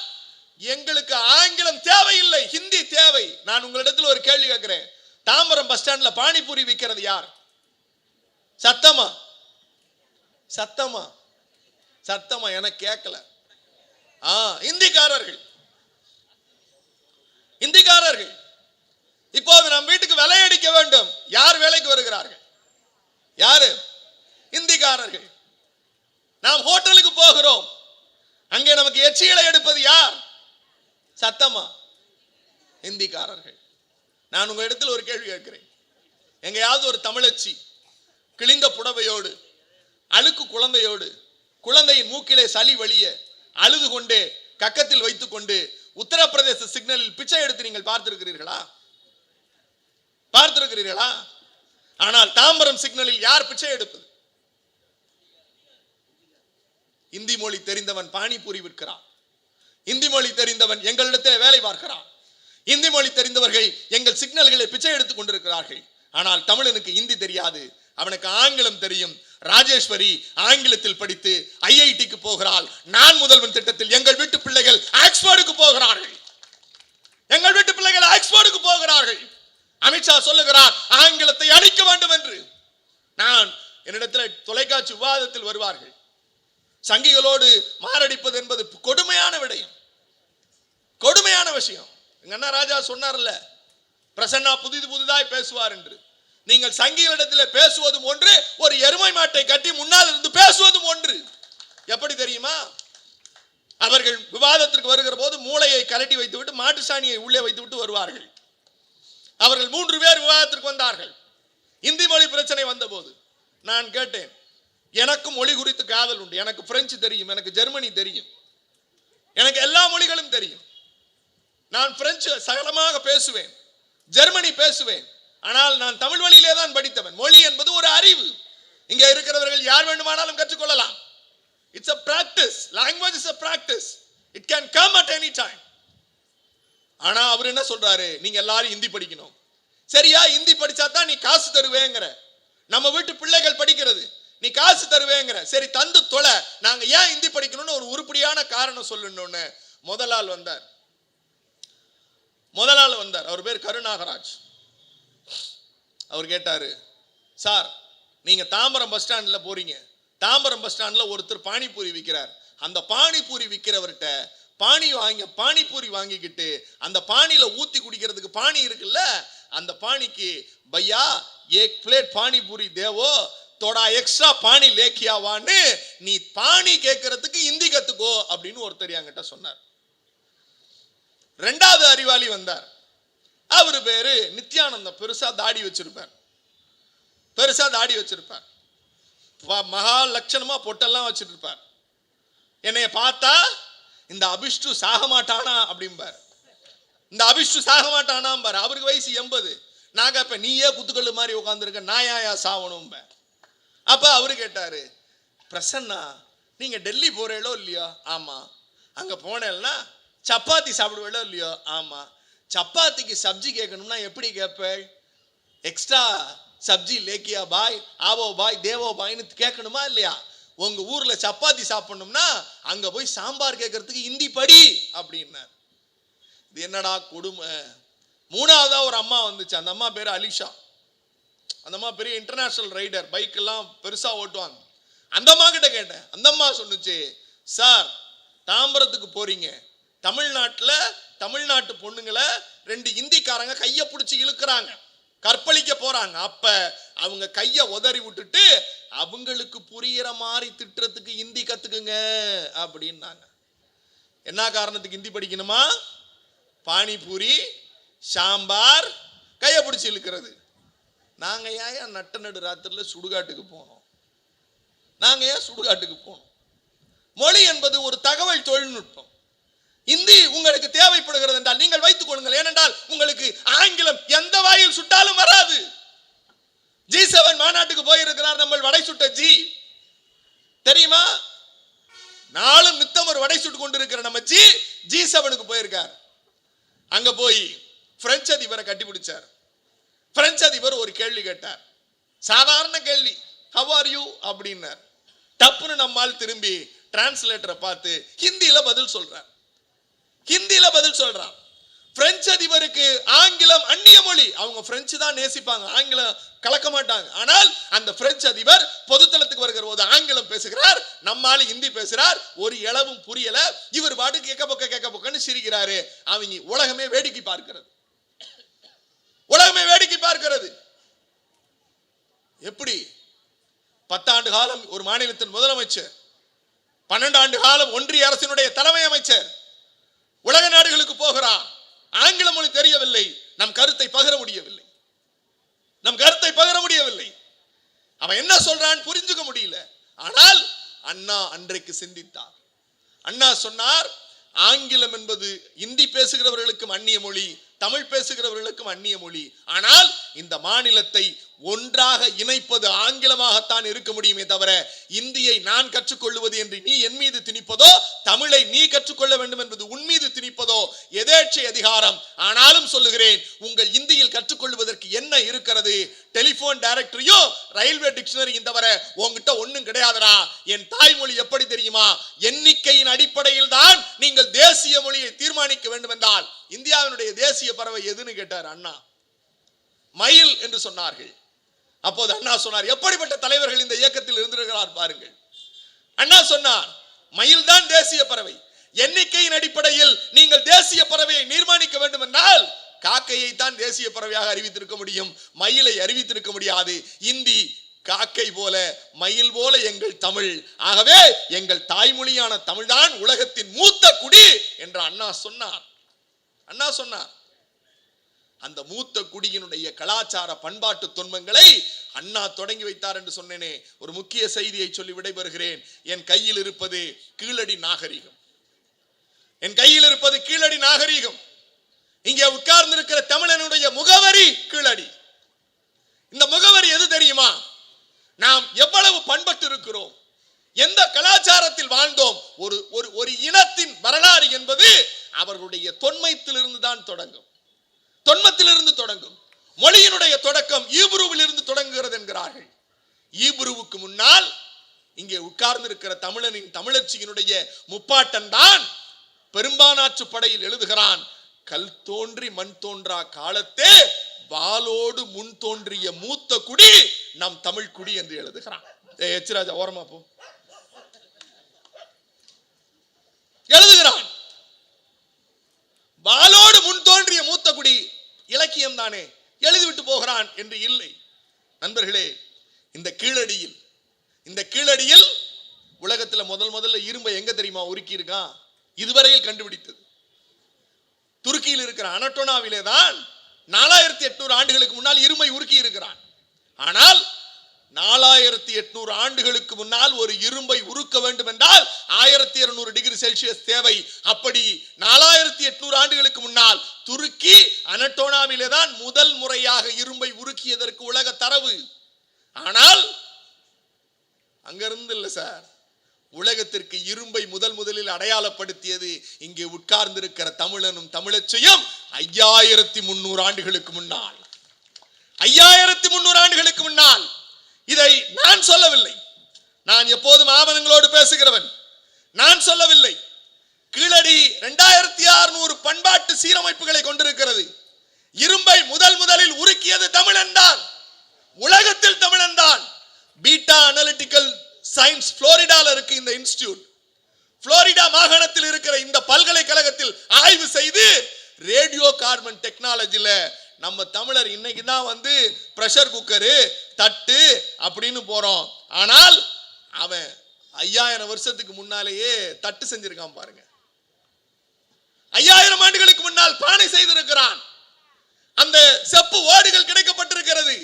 எங்களுக்கு ஆங்கிலம் தேவையில்லை, ஹிந்தி தேவை. நான் உங்களிடத்தில் ஒரு கேள்வி கேட்கிறேன், தாம்பரம் பஸ் ஸ்டாண்ட்ல பானிபூரி விற்கிறது யார்? சத்தமா எனக்கு கேட்கல. இந்திக்காரர்கள் இப்போது நம் வீட்டுக்கு விலையடிக்க வேண்டும். யார் வேலைக்கு வருகிறார்கள்? யாரு? இந்திக்காரர்கள். நாம் ஹோட்டலுக்கு போகிறோம், அங்கே நமக்கு எச்சிகளை எடுப்பது யார்? சத்தமா இந்திக்காரர்கள். நான் உங்க இடத்தில் ஒரு கேள்வி கேட்கிறேன், எங்கேயாவது ஒரு தமிழச்சி கிழிந்த புடவையோடு, அழுக்கு குழந்தையோடு, குழந்தையின் மூக்கிலே சளி வழிய அழுது கொண்டே கக்கத்தில் வைத்துக் கொண்டு உத்தரப்பிரதேச சிக்னலில் பிச்சை எடுத்து நீங்கள் பார்த்திருக்கிறீர்களா? ஆனால் தாம்பரம் சிக்னலில் யார் பிச்சை எடுப்பது? இந்தி மொழி தெரிந்தவன் பானிபூரி விற்கிறான், இந்தி மொழி தெரிந்தவன் எங்களிடத்தில் வேலை பார்க்கிறான், இந்தி மொழி தெரிந்தவர்கள் எங்கள் சிக்னல்களை பிச்சை எடுத்துக் கொண்டிருக்கிறார்கள். ஆனால் தமிழனுக்கு இந்தி தெரியாது, அவனுக்கு ஆங்கிலம் தெரியும். ராஜேஸ்வரி ஆங்கிலத்தில் படித்து ஐஐடிக்கு போகிறாள். நான் முதல்வன் திட்டத்தில் எங்கள் வீட்டு பிள்ளைகள் ஆக்ஸ்போர்டுக்கு போகிறார்கள். அமித்ஷா சொல்லுகிறார் ஆங்கிலத்தை அழிக்க வேண்டும் என்று. நான் என்னிடத்தில் தொலைக்காட்சி விவாதத்தில் வருவார்கள். சங்கிகளோடு மாரடிப்பது என்பது கொடுமையான விஷயம். எங்க அண்ணா ராஜா சொன்னார்ல, பிரசன்னா புதிதாய் பேசுவார் என்று. நீங்கள் சங்கிகளிடத்தில் பேசுவதும் ஒன்று, ஒரு எருமை மாட்டை கட்டி முன்னால் இருந்து பேசுவதும் ஒன்று. எப்படி தெரியுமா? அவர்கள் விவாதத்திற்கு வருகிற போது மூளையை கலட்டி வைத்துவிட்டு மாட்டு சாணியை உள்ளே வைத்துவிட்டு வருவார்கள். அவர்கள் 3 பேர் விவாதத்திற்கு வந்தார்கள். இந்தி மொழி பிரச்சனை வந்த போது நான் கேட்டேன், எனக்கும் மொழி குறித்து காதல் உண்டு, எனக்கு பிரெஞ்சு தெரியும், எனக்கு ஜெர்மனி தெரியும், எனக்கு எல்லா மொழிகளும் தெரியும். நான் பிரெஞ்சு சகலமாக பேசுவேன், ஜெர்மனி பேசுவேன். ஆனால் நான் தமிழ் வழியிலே தான் படித்தவன். மொழி என்பது ஒரு அறிவு. இங்கே இருக்கிறவர்கள் யார் வேண்டுமானாலும் கற்றுக்கொள்ளலாம். It's a practice. Language is a practice. It can come at any time. ஆனா அவர் என்ன சொல்றாரு, நீங்க எல்லாரும் ஹிந்தி படிக்கணும். சரியா, ஹிந்தி படிச்சா தான் நீ காசு தருவேங்கற. நம்ம வீட்டு பிள்ளைகள் படிக்கிறது, நீ காசு தருவேங்கிற, சரி தந்து தொலை, நாங்க ஏன் இந்தி படிக்கணும்னு ஒரு உருப்படியான காரணம் சொல்லணும்னு முதல் ஆள் வந்தார். அவர் பேர் கருநாகராஜ். அவர் கேட்டாரு, சார் நீங்க தாம்பரம் பஸ் ஸ்டாண்ட்ல போறீங்க, தாம்பரம் பஸ் ஸ்டாண்ட்ல ஒருத்தர் பானிபூரி விற்கிறார், அந்த பானிபூரி விற்கிறவர்கிட்ட பானிபூரி வாங்கிக்கிட்டு அந்த பானியில ஊத்தி குடிக்கிறதுக்கு பானி இருக்குல்ல, அந்த பானிக்கு பையா एक प्लेट பானிபூரி தேவோ தோடா எக்ஸ்ட்ரா பானி லேக்கியாவான்னு நீ பானி கேட்கறதுக்கு இந்தி கத்துக்கோ அப்படின்னு ஒருத்தர் என்கிட்ட சொன்னார். ரெண்டாவது அறிவாளி வந்தார். அவரு பேரு நித்யானந்தம். பெருசா தாடி வச்சிருப்பார், மகா லட்சணமா பொட்டெல்லாம் வச்சிட்டு இருப்பார். என்னைய பார்த்தா இந்த அபிஷ்டு சாக மாட்டானா அப்படிம்பார், அவருக்கு வயசு 80. நான் கேட்பேன், நீயே குத்துக்கல்லு மாதிரி உட்காந்துருக்க, நான் ஏன் சாவணும்? அப்ப அவரு கேட்டாரு, பிரசன்னா நீங்க டெல்லி போறீங்களோ இல்லையோ? ஆமா. அங்க போனேன்னா சப்பாத்தி சாப்பிடுவேளோ இல்லையோ? ஆமா. சப்பாத்திக்கு சப்ஜி கேட்கணும்னா எப்படி கேட்பேள்? எக்ஸ்ட்ரா சப்ஜி லேக்கியா பாய், ஆவோ பாய், தேவோ பாய்னு கேட்கணுமா இல்லையா? உங்க ஊர்ல சப்பாத்தி சாப்பிடணும்னா அங்க போய் சாம்பார் கேட்கறதுக்கு இந்தி படி அப்படின்னார். இது என்னடா கொடுமை. மூணாவதா ஒரு அம்மா வந்துச்சு. அந்த அம்மா பேரு அலிஷா. அந்த அம்மா பெரிய இன்டர்நேஷனல் ரைடர், பைக் எல்லாம் பெருசா ஓட்டுவாங்க. அந்த அம்மா கிட்ட கேட்டேன். அந்த அம்மா சொன்னுச்சு, சார் தாம்பரத்துக்கு போறீங்க, தமிழ்நாட்டு பொண்ணுங்களை 2 இந்திக்காரங்க கைய பிடிச்சி இழுக்கிறாங்க, கற்பழிக்க போறாங்க. அப்ப அவங்க கைய உதறி விட்டுட்டு அவங்களுக்கு புரியுற மாதிரி திட்டுறதுக்கு இந்தி கத்துக்குங்க அப்படின்னாங்க. என்ன காரணத்துக்கு இந்தி படிக்கணுமா? பானிபூரி, சாம்பார், கைய பிடிச்சி இழுக்கிறது. நாங்க ஏன் நட்ட நடு ராத்திரில சுடுகாட்டுக்கு போனோம்? மொழி என்பது ஒரு தகவல் தொழில்நுட்பம். இந்தி உங்களுக்கு தேவைப்படுகிறது என்றால் நீங்கள் வைத்துக் கொள்ளுங்கள். ஏனென்றால் உங்களுக்கு ஆங்கிலம் எந்த வாயில் சுட்டாலும் வராது. G7 மாநாட்டுக்கு போயிருக்கிறார் நம்ம வடை சுட்ட தெரியுமா? நாளும் நித்தம் ஒரு வடை சுட்டு கொண்டிருக்கிற நம்ம G7க்கு போயிருக்கார். அங்க போய் பிரெஞ்சு அதிபரை கட்டி பிடிச்சார். பிரெஞ்சு அதிபர் ஒரு கேள்வி கேட்டார், சாதாரண கேள்வி, ஹவ் ஆர் யூ அப்படின்னார். டப்புன்னு நம்மால் திரும்பி டிரான்ஸ்லேட்டரை பார்த்து ஹிந்தியில பதில் சொல்றார். பிரெஞ்சு அதிபருக்கு ஆங்கிலம் அந்நிய மொழி, அவங்க பிரெஞ்சு தான் நேசிப்பாங்க, ஆங்கிலம் கலக்க மாட்டாங்க. ஆனால் அந்த பிரெஞ்சு அதிபர் பொதுத்தளத்துக்கு வருகிற போது ஆங்கிலம் பேசுகிறார், நம்மால ஹிந்தி பேசுறார், ஒரு இளவும் புரியல. இவர் பாட்டு கேட்க பொக்கன்னு சிரிக்கிறாரு. அவங்க உலகமே வேடிக்கை பார்க்கிறது. எப்படி 10 ஆண்டு காலம் ஒரு மாநிலத்தின் முதலமைச்சர், 12 ஆண்டு காலம் ஒன்றிய அரசினுடைய தலைமை அமைச்சர் உலக நாடுகளுக்கு போகிறார். ஆங்கில மொழி தெரியவில்லை, நம் கருத்தை பகிர முடியவில்லை. அவன் என்ன சொல்றான் புரிஞ்சுக்க முடியல. ஆனால் அண்ணா அன்றைக்கு சிந்தித்தார். அண்ணா சொன்னார், ஆங்கிலம் என்பது இந்தி பேசுகிறவர்களுக்கும் அந்நிய மொழி, தமிழ் பேசுகிறவர்களுக்கும் அந்நிய மொழி. ஆனால் இந்த மாநிலத்தை ஒன்றாக இணைப்பது ஆங்கிலமாகத்தான் இருக்க முடியுமே தவிர இந்தியை நான் கற்றுக்கொள்வது என்று நீ என் மீது திணிப்பதோ, தமிழை நீ கற்றுக்கொள்ள வேண்டும் என்பது உன் மீது திணிப்பதோ எதேச்சை அதிகாரம். ஆனாலும் சொல்லுகிறேன், உங்கள் இந்தியில் கற்றுக்கொள்வதற்கு என்ன இருக்கிறது? டெலிபோன் டைரக்டரியும் ரயில்வே டிக்ஷனரியும் தவிர உங்ககிட்ட ஒன்னும் கிடையாதுடா. என் தாய்மொழி எப்படி தெரியுமா? எண்ணிக்கையின் அடிப்படையில் தான் நீங்கள் தேசிய மொழியை தீர்மானிக்க வேண்டும் என்றால் இந்தியாவினுடைய தேசிய பறவை எதுன்னு கேட்டார் அண்ணா. மயில் என்று சொன்னார்கள். அப்போது அண்ணா சொன்னார், எப்படிப்பட்ட தலைவர்கள் இந்த இயக்கத்தில் இருந்திருக்கிறார் பாருங்கள். அண்ணா சொன்னார், மயில் தான் தேசிய பறவை. எண்ணிக்கையின் அடிப்படையில் நீங்கள் தேசிய பறவையை நிர்மாணிக்க வேண்டும் என்றால் காக்கையை தான் தேசிய பறவையாக அறிவித்திருக்க முடியும், மயிலை அறிவித்திருக்க முடியாது. இந்தி காக்கை போல, மயில் போல எங்கள் தமிழ். ஆகவே எங்கள் தாய்மொழியான தமிழ்தான் உலகத்தின் மூத்த குடி என்று அண்ணா சொன்னார். அந்த மூத்த குடியினுடைய கலாச்சார பண்பாட்டு தொன்மங்களை அண்ணா தொடங்கி வைத்தார் என்று சொன்னேனே. ஒரு முக்கிய செய்தியை சொல்லி விடைபெறுகிறேன். என் கையில் இருப்பது கீழடி நாகரிகம். இங்கே உட்கார்ந்து இருக்கிற தமிழனுடைய முகவரி கீழடி. இந்த முகவரி எது தெரியுமா? நாம் எவ்வளவு பண்பட்டு இருக்கிறோம், எந்த கலாச்சாரத்தில் வாழ்ந்தோம். ஒரு இனத்தின் வரலாறு என்பது அவர்களுடைய தொன்மத்திலிருந்து தான் தொடங்கும். மொழியினுடைய தொடக்கம் ஈப்ரூவில் இருந்து தொடங்குகிறது என்கிறார்கள். ஈப்ருவுக்கு முன்னால் இங்கே உட்கார்ந்து இருக்கிற தமிழனின் தமிழச்சியினுடைய முப்பாட்டன் தான் பெரும்பானாற்று படையில் எழுதுகிறான், கல் தோன்றி மண் தோன்றா காலத்தே வாளோடு முன் தோன்றிய மூத்த குடி நம் தமிழ் குடி என்று எழுதுகிறான். எச்ராஜா ஓரமா போ. எழுதுகிறான், வாளோடு முன் தோன்றிய மூத்த குடி இலக்கியம் தானே, எழுதிவிட்டு போகிறான் என்று இல்லை. நண்பர்களே, இந்த கீழடியில் உலகத்துல முதல்ல இரும்பை எங்க தெரியுமா உருக்கி இருக்கான்? இதுவரையில் கண்டுபிடித்தது துருக்கியில் இருக்கிற அனட்டோனாவிலே தான் 4800 ஆண்டுகளுக்கு முன்னால் இரும்பை உருக்கி இருக்கிறான். ஆனால் 4800 ஆண்டுகளுக்கு முன்னால் ஒரு இரும்பை உருக்க வேண்டும் என்றால் 1200 டிகிரி செல்சியஸ் தேவை. அப்படி 4800 ஆண்டுகளுக்கு முன்னால் துருக்கி அனட்டோனாவிலே தான் முதல் முறையாக இரும்பை உருக்கியதற்கு உலக தரவு. ஆனால் அங்கிருந்து இல்ல சார், உலகத்திற்கு இரும்பை முதலில் அடையாளப்படுத்தியது இங்கே உட்கார்ந்திருக்கிற தமிழனும் தமிழச்சையும் 5300 ஆண்டுகளுக்கு முன்னால். 5300 ஆண்டுகளுக்கு முன்னால். இதை நான் சொல்லவில்லை, நான் எப்போதும் ஆவணங்களோடு பேசுகிறவன், நான் சொல்லவில்லை. கீழடி 2600 பண்பாட்டு சீரமைப்புகளை கொண்டிருக்கிறது. இரும்பை முதலில் உருக்கியது தமிழன் தான், உலகத்தில் தமிழன் தான். பீட்டா அனலிட்டிக்கல் சயின்ஸ் புளோரிடால இருக்கு இந்த இன்ஸ்டிடியூட். புளோரிடா மாகாணத்தில் இருக்கிற இந்த பல்கலைக்கழகத்தில் ஆய்வு செய்து ரேடியோ கார்பன் டெக்னாலஜில நம்ம தமிழர் இன்னைக்கு தான் வந்து பிரஷர் குக்கரு தட்டு அப்படின்னு போறோம். ஆனால் அவன் 5000 வருஷத்துக்கு முன்னாலேயே தட்டு செஞ்சிருக்கான் பாருங்க. 5000 ஆண்டுகளுக்கு முன்னால் பானை செய்திருக்கிறான். அந்த செப்பு ஓடுகள் கிடைக்கப்பட்டிருக்கிறது.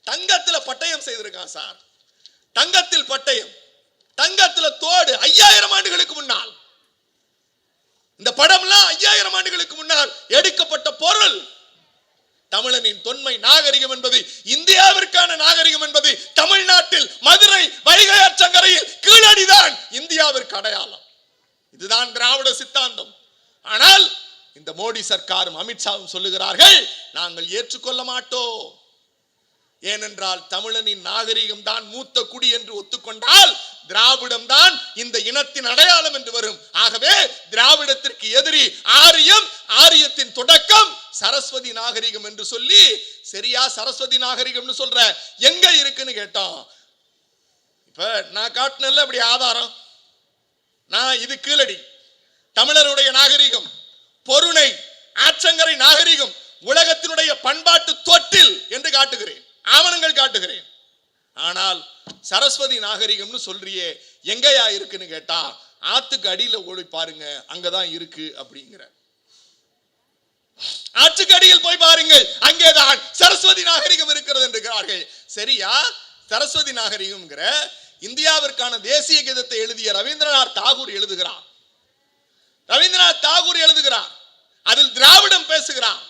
தங்கத்துல பட்டயம் செய்திருக்கான் சார், தங்கத்தில் பட்டயம், தங்கத்துல தோடு. 5000 ஆண்டுகளுக்கு முன்னால் இந்த படம்லாம் 5000 ஆண்டுகளுக்கு முன்னால் எடுக்கப்பட்ட பொருள். தமிழனின் தொன்மை நாகரிகம் என்பது, இந்தியாவிற்கான நாகரிகம் என்பது தமிழ்நாட்டில் மதுரை வைகை ஆற்றங்கரையில் கீழடிதான் இந்தியாவிற்கு அடையாளம். இதுதான் திராவிட சித்தாந்தம். ஆனால் இந்த மோடி சர்க்காரும் அமித்ஷாவும் சொல்லுகிறார்கள், நாங்கள் ஏற்றுக்கொள்ள மாட்டோம். ஏனென்றால் தமிழனின் நாகரிகம் தான் மூத்த குடி என்று ஒத்துக்கொண்டால் திராவிடம் தான் இந்த இனத்தின் அடையாளம் என்று வரும். ஆகவே திராவிடத்திற்கு எதிரி ஆரியம், ஆரியத்தின் தொடக்கம் சரஸ்வதி நாகரிகம் என்று சொல்லி, சரியா சரஸ்வதி நாகரிகம்னு சொல்ற எங்க இருக்குன்னு கேட்டோம். இப்ப நான் காட்டினல அப்படி ஆதாரம், நான் இது கீழடி தமிழருடைய நாகரிகம், பொருணை ஆற்றங்கரை நாகரிகம் உலகத்தினுடைய பண்பாட்டு தொட்டில் என்று காட்டுகிறேன், ஆவணங்கள் காட்டுகிறேன். ஆனால் சரஸ்வதி நாகரிகம்னு சொல்றியே எங்கயா இருக்குன்னு கேட்டா ஆத்துக்கு அடியில ஓடி பாருங்க, அங்கதான் இருக்கு அப்படிங்கிற. ஆற்றுக்கு அடியில் போய் பாருங்கள், அங்கேதான் சரஸ்வதி நாகரிகம் இருக்கிறது என்கிறார்கள். சரியா, சரஸ்வதி நாகரிகம்ங்கிற இந்தியாவிற்கான தேசிய கீதத்தை எழுதிய ரவீந்திரநாத் தாகூர் எழுதுகிறார். ரவீந்திரநாத் தாகூர் எழுதுகிறார், அதில் திராவிடம் பேசுகிறார்.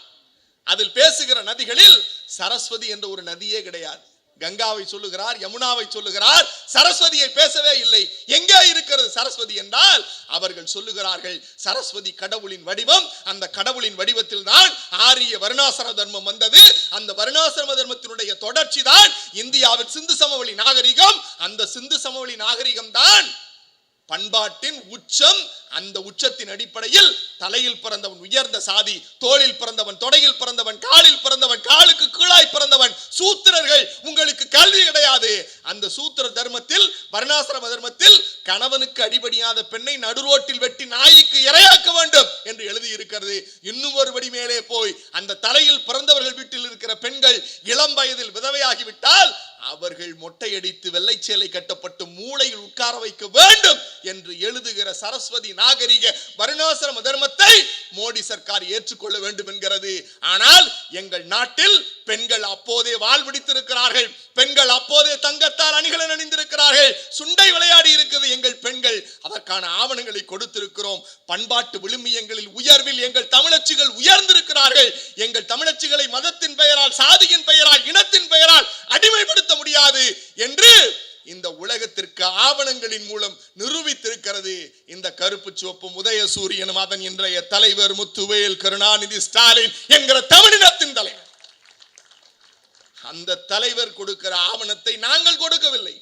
அதில் பேசுகிற நதிகளில் சரஸ்வதி என்ற ஒரு நதியே கிடையாது. கங்காவை சொல்லுகிறார், யமுனாவை சொல்லுகிறார், சரஸ்வதியை பேசவே இல்லை. எங்கே இருக்கிறது சரஸ்வதி என்றால் அவர்கள் சொல்லுகிறார்கள், சரஸ்வதி கடவுளின் வடிவம், அந்த கடவுளின் வடிவத்தில் தான் ஆரிய வருணாசிரம தர்மம் வந்தது. அந்த வருணாசிரம தர்மத்தினுடைய தொடர்ச்சி தான் இந்தியாவின் சிந்து சமவெளி நாகரிகம். அந்த சிந்து சமவெளி நாகரிகம் தான் பண்பாட்டின் உச்சம். அந்த உச்சத்தின் அடிப்படையில் தலையில் பிறந்தவன் உயர்ந்த சாதி, தோளில் பிறந்தவன், தொடையில் பிறந்தவன், காலில் பிறந்தவன், காலுக்கு கீழாய் பிறந்தவன் சூத்திரர்கள். உங்களுக்கு கல்வி கிடையாது. அந்த சூத்திர தர்மத்தில், வர்ணாசிரம தர்மத்தில் கணவனுக்கு அடிபடியாத பெண்ணை நடுரோட்டில் வெட்டி நாய்க்கு இரையாக்க வேண்டும் என்று எழுதி இருக்கிறது. இன்னும் ஒரு படி மேலே போய் அந்த தலையில் பிறந்தவர்கள் வீட்டில் இருக்கிற பெண்கள் இளம் வயதில் விதவையாகிவிட்டால் அவர்கள் மொட்டையடித்து வெள்ளை சேலை கட்டப்பட்டு மூளையில் உட்கார வைக்க வேண்டும் என்று எழுதுகிற சரஸ்வதி நாகரிக வருணாசிரம தர்மத்தை மோடி சர்க்கார் ஏற்றுக்கொள்ள வேண்டும் என்கிறது. ஆனால் எங்கள் நாட்டில் பெண்கள் அப்போதே வாள் பிடித்திருக்கிறார்கள், பெண்கள் அப்போதே தங்கத்தால் அணிகளை அணிந்திருக்கிறார்கள், சுண்டை விளையாடி இருக்குது எங்கள் பெண்கள். அதற்கான ஆவணங்களை கொடுத்திருக்கிறோம். பண்பாட்டு விழுமியங்களில் உயர்வில் எங்கள் தமிழச்சிகள் உயர்ந்திருக்கிறார்கள். எங்கள் தமிழச்சிகளை மதத்தின் பெயரால், சாதியின் பெயரால், இனத்தின் பெயரால் அடிமைப்படுத்த முடியாது என்று இந்த உலகத்திற்கு ஆவணங்களின் மூலம் நிரூபித்திருக்கிறது இந்த கருப்பு சிவப்பும் உதயசூரியனும் அதன் இன்றைய தலைவர் முத்துவேல் கருணாநிதி ஸ்டாலின் என்கிற தமிழினத்தின் தலைவர். அந்த தலைவர் கொடுக்கிற ஆவணத்தை நாங்கள் கொடுக்கவில்லை.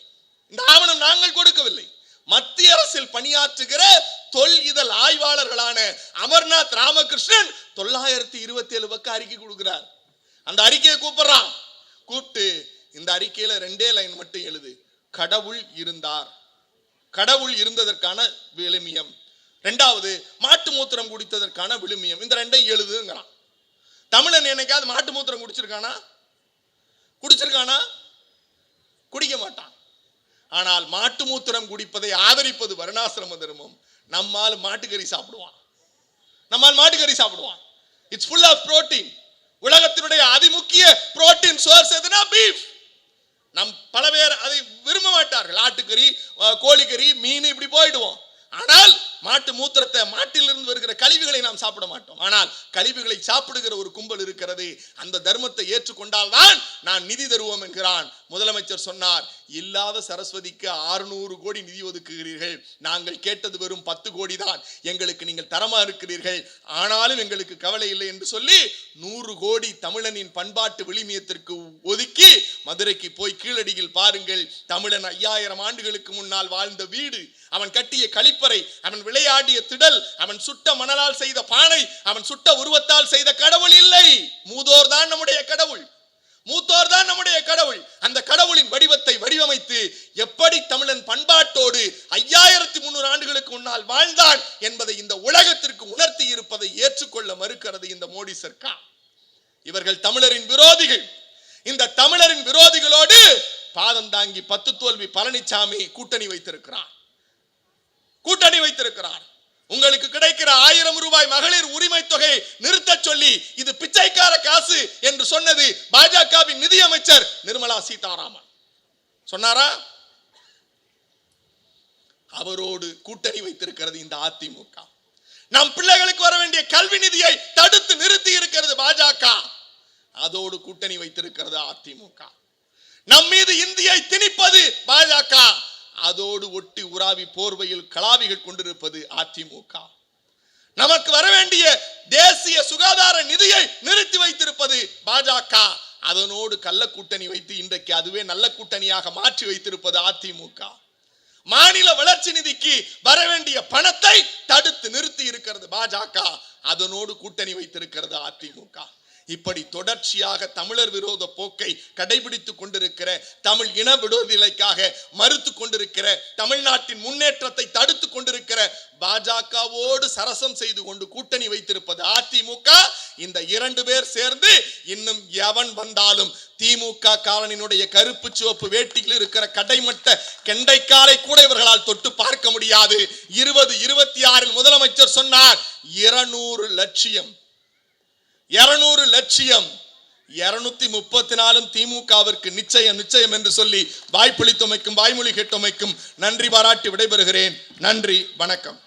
இந்த ஆவணம் நாங்கள் கொடுக்கவில்லை. மத்திய அரசில் பணியாற்றுகிற தொல் இதழ் ஆய்வாளர்களான அமர்நாத் ராமகிருஷ்ணன் 927 பக்கம் அறிக்கை கொடுக்கிறார். அந்த அறிக்கையை கூப்பிடுறான். கூப்பிட்டு இந்த அறிக்கையில 2 லைன் மட்டும் எழுது. கடவுள் இருந்தார், கடவுள் இருந்ததற்கான விழுமியம். 2வது மாட்டு மூத்திரம் குடித்ததற்கான விழுமியம். இந்த 2ஐயும் எழுதுங்கிறான். தமிழன் என்னைக்காவது மாட்டு மூத்திரம் குடிச்சிருக்கானா? குடிச்சிருக்கானா? குடிக்க மாட்டான். ஆனால் மாட்டு மூத்திரம் குடிப்பதை ஆதரிப்பது வருணாசிரம தர்மம். நம்மால் மாட்டுக்கறி சாப்பிடுவான். நம்மால் மாட்டுக்கறி சாப்பிடுவான். It's full of protein. உலகத்தினுடைய அதிமுக்கிய புரோட்டீன் சோர்ஸ் எதுனா பீஃப். நம் பல பேர் அதை விரும்ப மாட்டார்கள். ஆட்டுக்கறி, கோழிக்கறி, மீன் இப்படி போயிடுவோம். ஆனால் மாட்டு மூத்திரத்தை, மாட்டிலிருந்து வருகிற கழிவுகளை நாம் சாப்பிட மாட்டோம். ஆனால் கழிவுகளை சாப்பிடுகிற ஒரு கும்பல் இருக்கிறது. அந்த தர்மத்தை ஏற்றுக்கொண்டால் தான் நான் நிதி தருவோம் என்கிறான். முதலமைச்சர் சொன்னார், இல்லாத சரஸ்வதிக்கு 600 கோடி நிதி ஒதுக்குகிறீர்கள், நாங்கள் கேட்டது வெறும் 10 கோடி தான், எங்களுக்கு நீங்கள் தரமா இருக்கிறீர்கள், ஆனாலும் எங்களுக்கு கவலை இல்லை என்று சொல்லி 100 கோடி தமிழனின் பண்பாட்டு விழுமியத்திற்கு ஒதுக்கி மதுரைக்கு போய் கீழடியில் பாருங்கள். தமிழன் 5000 ஆண்டுகளுக்கு முன்னால் வாழ்ந்த வீடு, அவன் கட்டிய கழிப்பறை, அவன் விளையாடிய திடல், அவன் சுட்ட மணலால் செய்த பானை, அவன் சுட்ட உருவத்தால் செய்த கடவுள் இல்லை. மூதோர் தான் நம்முடைய கடவுள். மூத்தோர் தான் நம்முடைய கடவுள். அந்த கடவுளின் வடிவத்தை வடிவமைத்து எப்படி தமிழன் பண்பாட்டோடு 5300 ஆண்டுகளுக்கு முன்னால் வாழ்ந்தான் என்பதை இந்த உலகத்திற்கு உணர்த்தி இருப்பதை ஏற்றுக்கொள்ள மறுக்கிறது இந்த மோடி சர்க்கார். இவர்கள் தமிழரின் விரோதிகள். இந்த தமிழரின் விரோதிகளோடு பாதம் தாங்கி 10 தோல்வி பழனிசாமி கூட்டணி வைத்திருக்கிறார். உங்களுக்கு கிடைக்கிற 1000 ரூபாய் மகளிர் உரிமை தொகை நிறுத்த சொல்லி இது பிச்சைக்கார காசு என்று சொன்னது பாஜகவின் நிதியமைச்சர் நிர்மலா சீதாராமன். சொன்னாரா? அவரோடு கூட்டணி வைத்திருக்கிறது இந்த அதிமுக. நம் பிள்ளைகளுக்கு வர வேண்டிய கல்வி நிதியை தடுத்து நிறுத்தி இருக்கிறது பாஜக. அதோடு கூட்டணி வைத்திருக்கிறது அதிமுக. நம் மீது இந்தியை திணிப்பது பாஜக. அதோடு ஒட்டி உராவி போர்வையில் கலாவிகள் கொண்டிருப்பது அதிமுக. நமக்கு வர வேண்டிய தேசிய சுகாதார நிதியை நிறுத்தி வைத்திருப்பது பாஜக. அதனோடு கள்ள கூட்டணி வைத்து இன்றைக்கு அதுவே நல்ல கூட்டணியாக மாற்றி வைத்திருப்பது அதிமுக. மாநில வளர்ச்சி நிதிக்கு வர வேண்டிய பணத்தை தடுத்து நிறுத்தி இருக்கிறது பாஜக. அதனோடு கூட்டணி வைத்திருக்கிறது அதிமுக. இப்படி தொடர்ச்சியாக தமிழர் விரோத போக்கை கடைபிடித்துக் கொண்டிருக்கிற, தமிழ் இன விடுதலைக்காக மறுத்து கொண்டிருக்கிற, தமிழ்நாட்டின் முன்னேற்றத்தை தடுத்து கொண்டிருக்கிற பாஜகவோடு சரசம் செய்து கொண்டு கூட்டணி வைத்திருப்பது அதிமுக. இந்த 2 பேர் சேர்ந்து இன்னும் எவன் வந்தாலும் திமுக காரனினுடைய கருப்பு சிவப்பு வேட்டியில் இருக்கிற கடைமட்ட கெண்டைக்காரை கூட இவர்களால் தொட்டு பார்க்க முடியாது. 2026 முதலமைச்சர் சொன்னார் 200 லட்சியம் 234 திமுகவிற்கு நிச்சயம் என்று சொல்லி வாய்ப்பளித்தமைக்கும் வாய்மொழி கேட்டமைக்கும் நன்றி பாராட்டி விடைபெறுகிறேன். நன்றி, வணக்கம்.